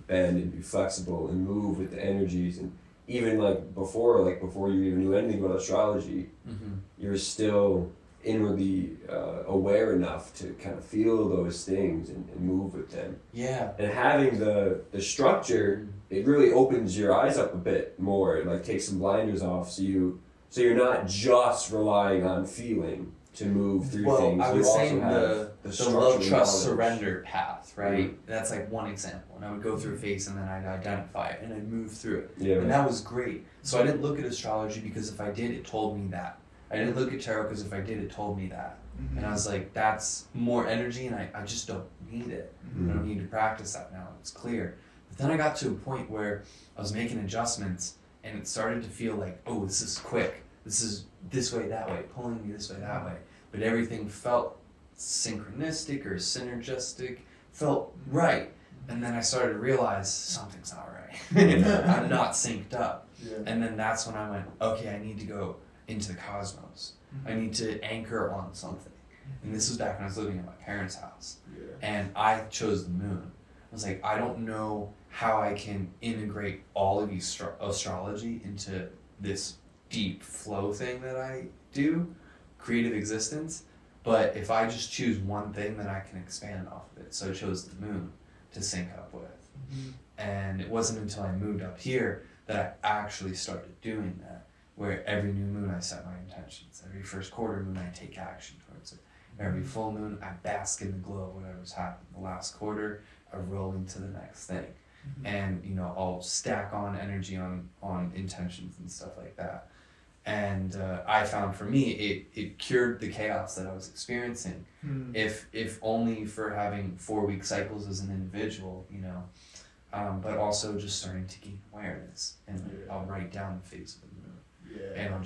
bend and be flexible and move with the energies. And even like before you even knew anything about astrology, you're still inwardly aware enough to kind of feel those things and move with them. Yeah. And having the structure, it really opens your eyes up a bit more. It like takes some blinders off, so you're not just relying on feeling to move through things. I You was also saying have the structure love, and trust, knowledge. surrender path, right? That's like one example. And I would go through a phase and then I'd identify it and I'd move through it. Yeah, And right. that was great. So I didn't look at astrology because if I did, it told me that. I didn't look at tarot because if I did, it told me that. And I was like, that's more energy and I just don't need it. I don't need to practice that now. It's clear. But then I got to a point where I was making adjustments and it started to feel like, oh, this is quick. This is this way, that way, pulling me this way, that way. But everything felt synchronistic or synergistic, felt right. And then I started to realize something's not right. I'm not synced up. Yeah. And then that's when I went, okay, I need to go into the cosmos. I need to anchor on something. And this was back when I was living at my parents' house. Yeah. And I chose the moon. I was like, I don't know how I can integrate all of astrology into this deep flow thing that I do, creative existence. But if I just choose one thing, then I can expand off of it. So I chose the moon to sync up with. And it wasn't until I moved up here that I actually started doing that, where every new moon I set my intentions. Every first quarter moon I take action towards it. Every full moon I bask in the glow of whatever's happened. The last quarter I roll into the next thing. And I'll stack on energy on intentions and stuff like that. And I found for me it cured the chaos that I was experiencing. If only for having 4-week cycles as an individual, but also just starting to gain awareness. And I'll write down the phase of the moon. And I'll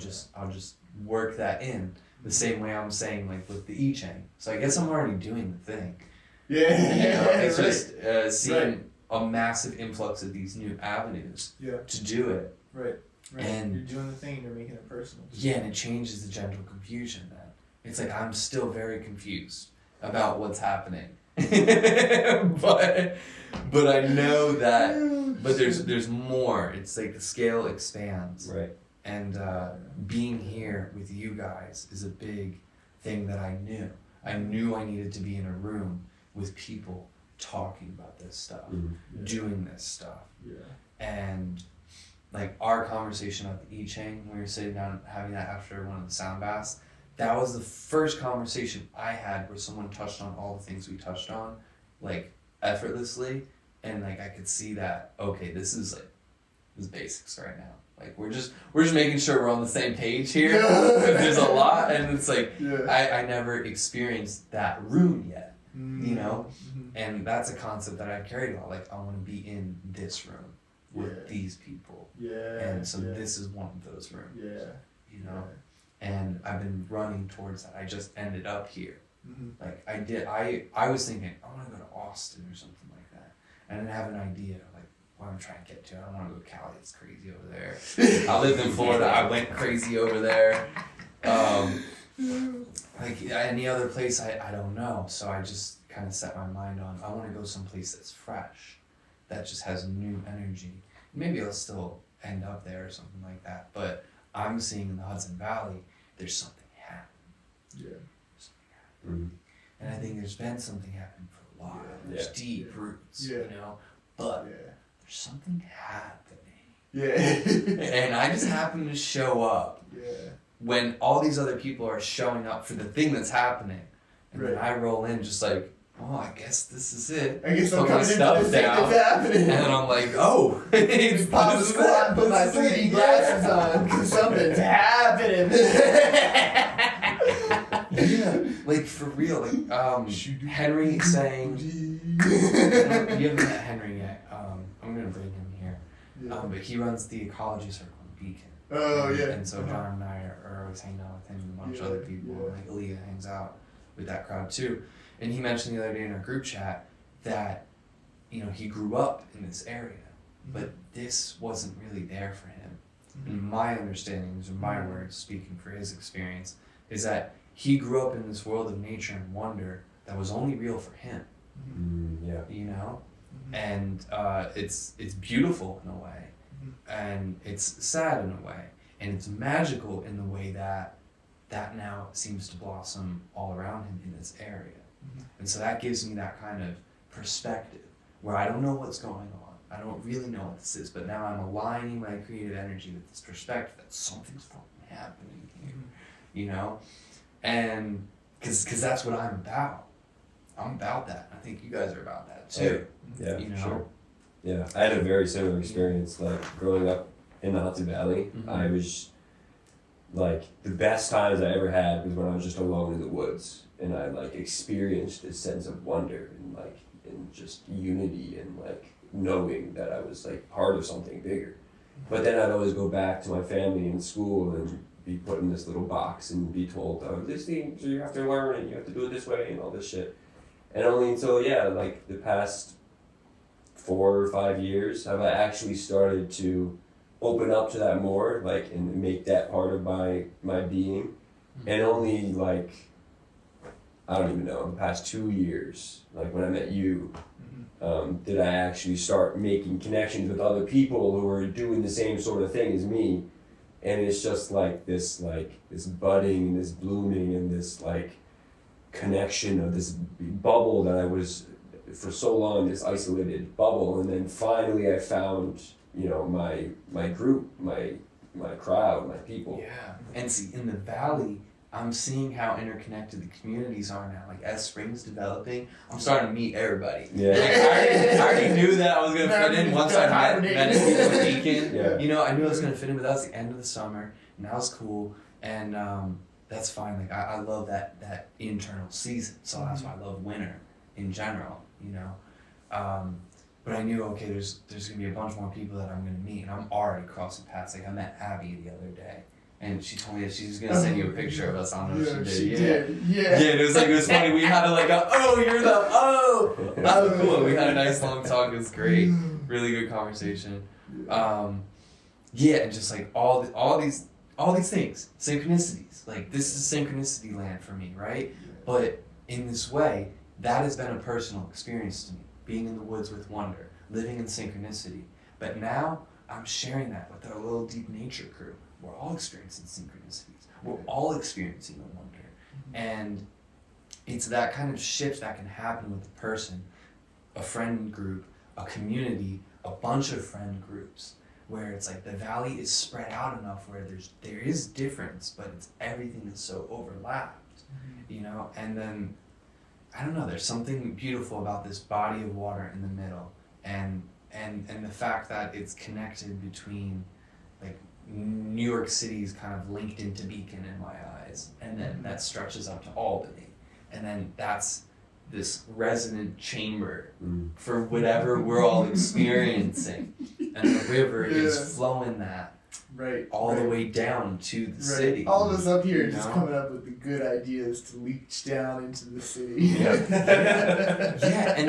just work that in the same way I'm saying like with the I Ching. So I guess I'm already doing the thing. It's just seeing a massive influx of these new avenues to do it. Right. And you're doing the thing and you're making it personal. Yeah, and it changes the gentle confusion then. It's like I'm still very confused about what's happening. but I know that but there's more. It's like the scale expands. Right. And being here with you guys is a big thing that I knew. I knew I needed to be in a room with people talking about this stuff, doing this stuff. And like our conversation at the I Ching, when we were sitting down having that after one of the sound baths, that was the first conversation I had where someone touched on all the things we touched on, like effortlessly, and like I could see that, okay, this is basics right now. Like we're just making sure we're on the same page here. There's a lot, and it's like I never experienced that room yet, and that's a concept that I've carried a lot. Like I want to be in this room with these people, and so this is one of those rooms. And I've been running towards that. I just ended up here. Like I was thinking I want to go to Austin or something like that. I didn't have an idea like what I'm trying to get to. I don't want to go to Cali. It's crazy over there. I lived in Florida. I went crazy over there. Like any other place, I don't know. So I just kind of set my mind on I want to go someplace that's fresh, that just has new energy. Maybe I'll still end up there or something like that. But I'm seeing in the Hudson Valley, there's something happening. And I think there's been something happening for a while. There's deep roots, but there's something happening. And I just happen to show up when all these other people are showing up for the thing that's happening. And then I roll in just like, oh, I guess this is it. I guess put my stuff down. And then I'm like, oh, it's pop the squat and put my 3D glasses on because something's happening. Like for real, like Henry saying, you haven't met Henry yet. I'm gonna bring him here. But he runs the ecology circle in Beacon. And so John and I are always hanging out with him and a bunch of other people. Like Aaliyah hangs out with that crowd too. And he mentioned the other day in our group chat that, he grew up in this area, but this wasn't really there for him. And my understandings, or my words, speaking for his experience, is that he grew up in this world of nature and wonder that was only real for him. And it's beautiful in a way, and it's sad in a way, and it's magical in the way that that now seems to blossom all around him in this area. And so that gives me that kind of perspective where I don't know what's going on. I don't really know what this is, but now I'm aligning my creative energy with this perspective that something's fucking happening here, you know? And because that's what I'm about. I'm about that. I think you guys are about that too. Yeah, you know? sure. Yeah, I had a very similar experience. Like growing up in the Hudson Valley, I was like the best times I ever had was when I was just alone in the woods, and I like experienced this sense of wonder and like and just unity and like knowing that I was like part of something bigger. But then I'd always go back to my family in school and be put in this little box and be told, oh, this thing, so you have to learn and you have to do it this way and all this shit. And only until, like the past 4 or 5 years have I actually started to open up to that more, like, and make that part of my being. And only, like, I don't even know, the past 2 years, like when I met you, did I actually start making connections with other people who are doing the same sort of thing as me. And it's just like this budding and this blooming and this like connection of this bubble that I was for so long, this isolated bubble. And then finally I found, my group, my crowd, my people. Yeah. And see, in the valley, I'm seeing how interconnected the communities are now. Like as spring's developing, I'm starting to meet everybody. Yeah. Like, I already knew that I was gonna fit in once I met people in Beacon. Yeah. I knew I was gonna fit in, but that was the end of the summer, and that was cool. And that's fine. Like I love that internal season. So that's why I love winter in general. But I knew, okay, there's gonna be a bunch more people that I'm gonna meet, and I'm already crossing paths. Like I met Abby the other day. And she told me that she was gonna send you a picture of us. I don't know if she did. Yeah, and it was funny. We had that was cool. We had a nice long talk. It was great, really good conversation. And just like all these things, synchronicities. Like this is synchronicity land for me, right? But in this way, that has been a personal experience to me. Being in the woods with wonder, living in synchronicity. But now I'm sharing that with our little deep nature crew. We're all experiencing synchronicities. We're all experiencing the wonder. And it's that kind of shift that can happen with a person, a friend group, a community, a bunch of friend groups, where it's like the valley is spread out enough where there is difference, but everything is so overlapped, And then, I don't know, there's something beautiful about this body of water in the middle, and the fact that it's connected between, like, New York City is kind of linked into Beacon in my eyes, and then that stretches up to Albany, and then that's this resonant chamber for whatever we're all experiencing, and the river is flowing that all the way down to the city. All of us up here just coming up with the good ideas to leach down into the city.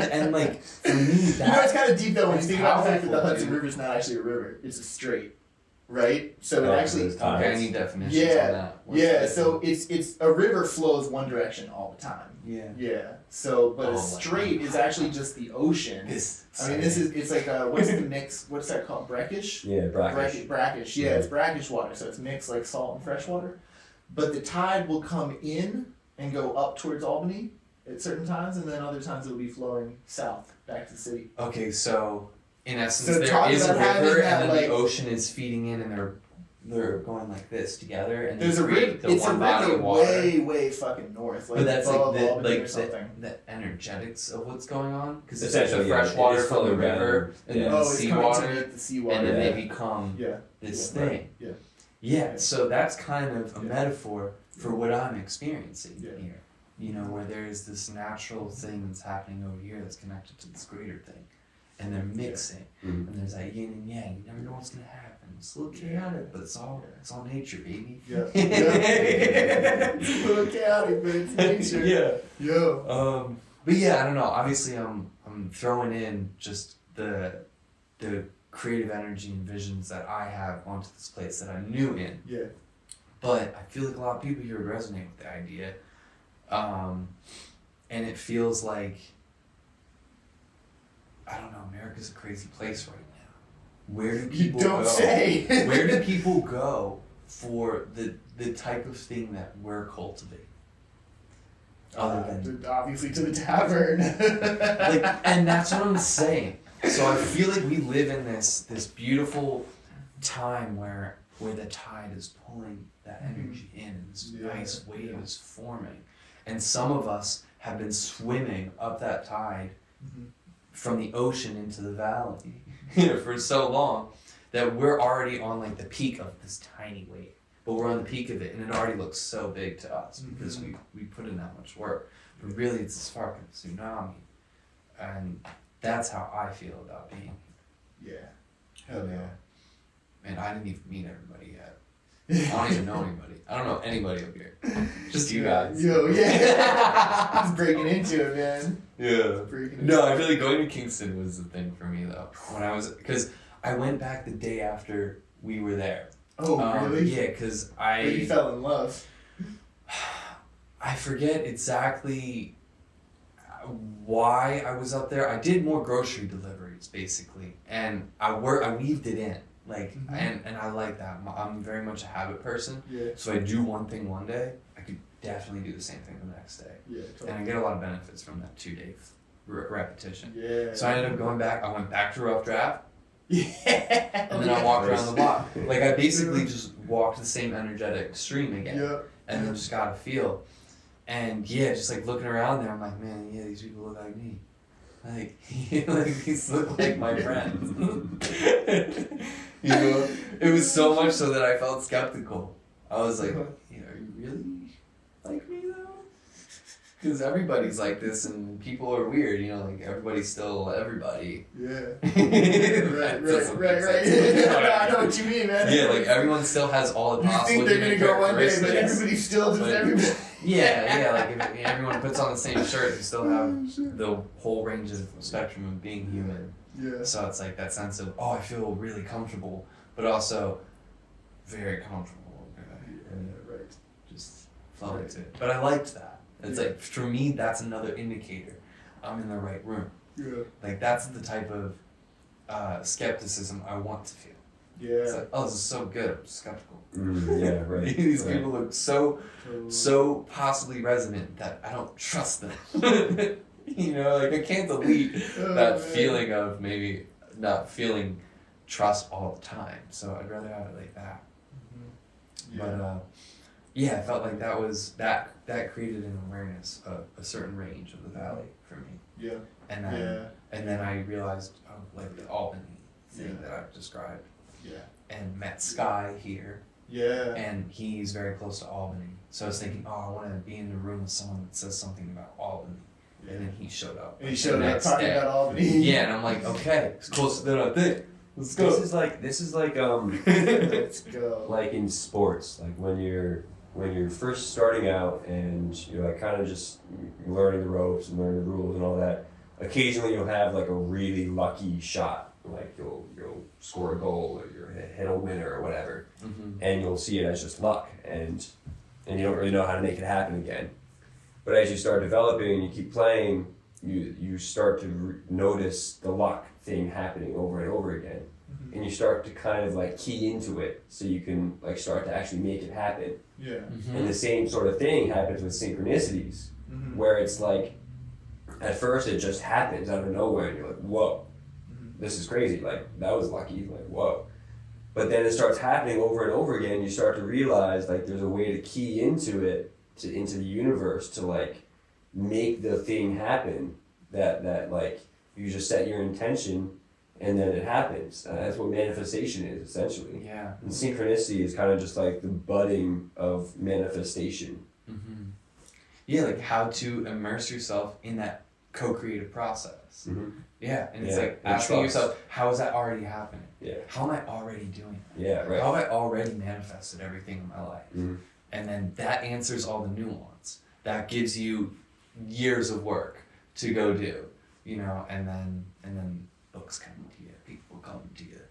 And like for me, it's kind of deep though when you think about the fact that the Hudson River is not actually a river; it's a strait. Right, so it actually. Okay, I need definitions on that. So it's a river flows one direction all the time. Yeah. So, but a strait is actually just the ocean. It's like what's the mix? What's that called? Brackish. Yeah, brackish. Brackish. Yeah, it's brackish water. So it's mixed like salt and fresh water, but the tide will come in and go up towards Albany at certain times, and then other times it will be flowing south back to the city. Okay, so. In essence, there is a river, and then the ocean is feeding in, and they're going like this together, and there's a river. It's a river way fucking north, like but that's the energetics of what's going on, because it's essentially the fresh water from the river, and then the seawater, and then they become this thing. So that's kind of a metaphor for what I'm experiencing here. Where there's this natural thing that's happening over here that's connected to this greater thing. And they're mixing, and there's that yin and yang. You never know what's gonna happen. It's a little chaotic, but it's all nature, baby. It's a little chaotic, but it's nature. But I don't know. Obviously, I'm throwing in just the creative energy and visions that I have onto this place that I'm new in. But I feel like a lot of people here would resonate with the idea, and it feels like. I don't know, America's a crazy place right now. Where do people go? Where do people go for the type of thing that we're cultivating. Other than obviously to the tavern. and that's what I'm saying. So I feel like we live in this beautiful time where the tide is pulling that energy in and this nice wave is forming. And some of us have been swimming up that tide from the ocean into the valley for so long that we're already on like the peak of this tiny wave. But we're on the peak of it, and it already looks so big to us because we put in that much work. But really, it's this fucking tsunami, and that's how I feel about being Yeah. Hell yeah. Man, I didn't even meet everybody yet. I don't even know anybody. I don't know anybody up here. Just you guys. Yo, yeah. Just breaking into it, man. Yeah. No, I feel like going to Kingston was the thing for me though. Because I went back the day after we were there. Oh, really? Yeah, because you fell in love. I forget exactly why I was up there. I did more grocery deliveries basically, and I weaved it in and I like that. I'm very much a habit person. Yeah. So I do one thing one day, I could definitely do the same thing the next day. Yeah. Totally. And I get a lot of benefits from that 2-day repetition. Yeah. So I ended up going back. I went back to Rough Draft. Yeah. And then I walked around the block. Like I basically just walked the same energetic stream again. Yeah. And then just got a feel. And yeah, just like looking around there, I'm like, man, yeah, these people look like me. Like, like these look like my friends. You know? It was so much so that I felt skeptical. I was like, yeah, are you really like me though? Because everybody's like this and people are weird, you know, like everybody's still everybody. Yeah. Right. I know what you mean, man. Yeah, like everyone still has all the You possible think they're gonna go one day, but characteristics. everybody still does everybody. Yeah, like if everyone puts on the same shirt, you still have the whole range of spectrum of being human. Yeah. So it's like that sense of, I feel really comfortable, but also very comfortable. And right. just felt it. But I liked that. It's like, for me, that's another indicator. I'm in the right room. Yeah. Like, that's the type of skepticism I want to feel. Yeah. It's like, this is so good, I'm skeptical. Yeah, right. These people look so possibly resonant that I don't trust them. You know, like I can't delete that feeling of maybe not feeling trust all the time. So I'd rather have it like that. Yeah. But yeah, I felt like that created an awareness of a certain range of the valley for me. Yeah. And then I realized like the Albany thing that I've described. Yeah. And met Sky here. Yeah. And he's very close to Albany. So I was thinking, I want to be in a room with someone that says something about Albany. Yeah. And then he showed up. And he showed up talking about Albany. Yeah, and I'm like, okay, it's closer than I think. Let's go. This is like Let's go. like in sports, like when you're first starting out and you're like kind of just learning the ropes and learning the rules and all that. Occasionally you'll have like a really lucky shot. Like you'll score a goal or you'll hit a winner or whatever, and you'll see it as just luck, and you don't really know how to make it happen again. But as you start developing and you keep playing, you start to notice the luck thing happening over and over again, and you start to kind of like key into it so you can like start to actually make it happen. Yeah. And the same sort of thing happens with synchronicities, where it's like at first it just happens out of nowhere, and you're like, whoa. This is crazy, like that was lucky, like whoa. But then it starts happening over and over again, you start to realize like there's a way to key into it, into the universe to like make the thing happen that like you just set your intention and then it happens. That's what manifestation is essentially. Yeah. And synchronicity is kind of just like the budding of manifestation. Yeah, like how to immerse yourself in that co-creative process. Yeah, and it's like asking yourself, how is that already happening? Yeah. How am I already doing that? Yeah, right. How have I already manifested everything in my life? And then that answers all the nuance. That gives you years of work to go do, you know, and then books come to you, people come to you,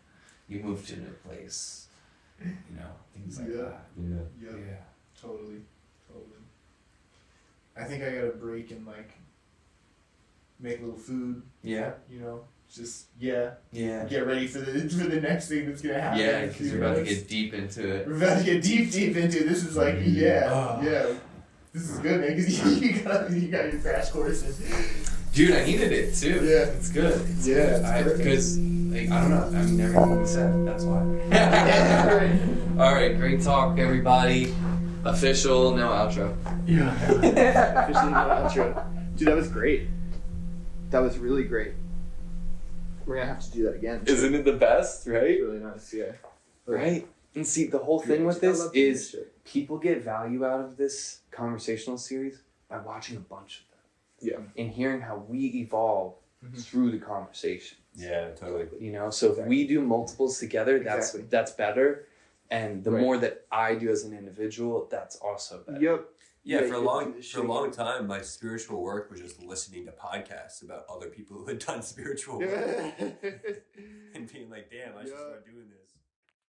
you move to a new place, you know, things like that. Yeah. Totally. I think I got a break in like make a little food. Yeah. You know, just get ready for the next thing that's gonna happen. Yeah, because we're about to get deep into it. We're about to get deep into it. This is like This is good, man, because you got your crash courses. Dude, I needed it too. Yeah. It's good. It's good. Because, like, I don't know. I mean, everything we said. That's why. All right. Great talk, everybody. Official, no outro. Yeah. Officially no outro. Dude, that was great. That was really great. We're going to have to do that again. Isn't it the best, right? It's really nice, yeah. Right. And see, the whole thing with this is people get value out of this conversational series by watching a bunch of them. Yeah. And hearing how we evolve through the conversation. Yeah, totally. You know, so if we do multiples together, that's better. And the more that I do as an individual, that's also better. Yep. Yeah, for a long time, my spiritual work was just listening to podcasts about other people who had done spiritual work and being like, damn, I should start doing this.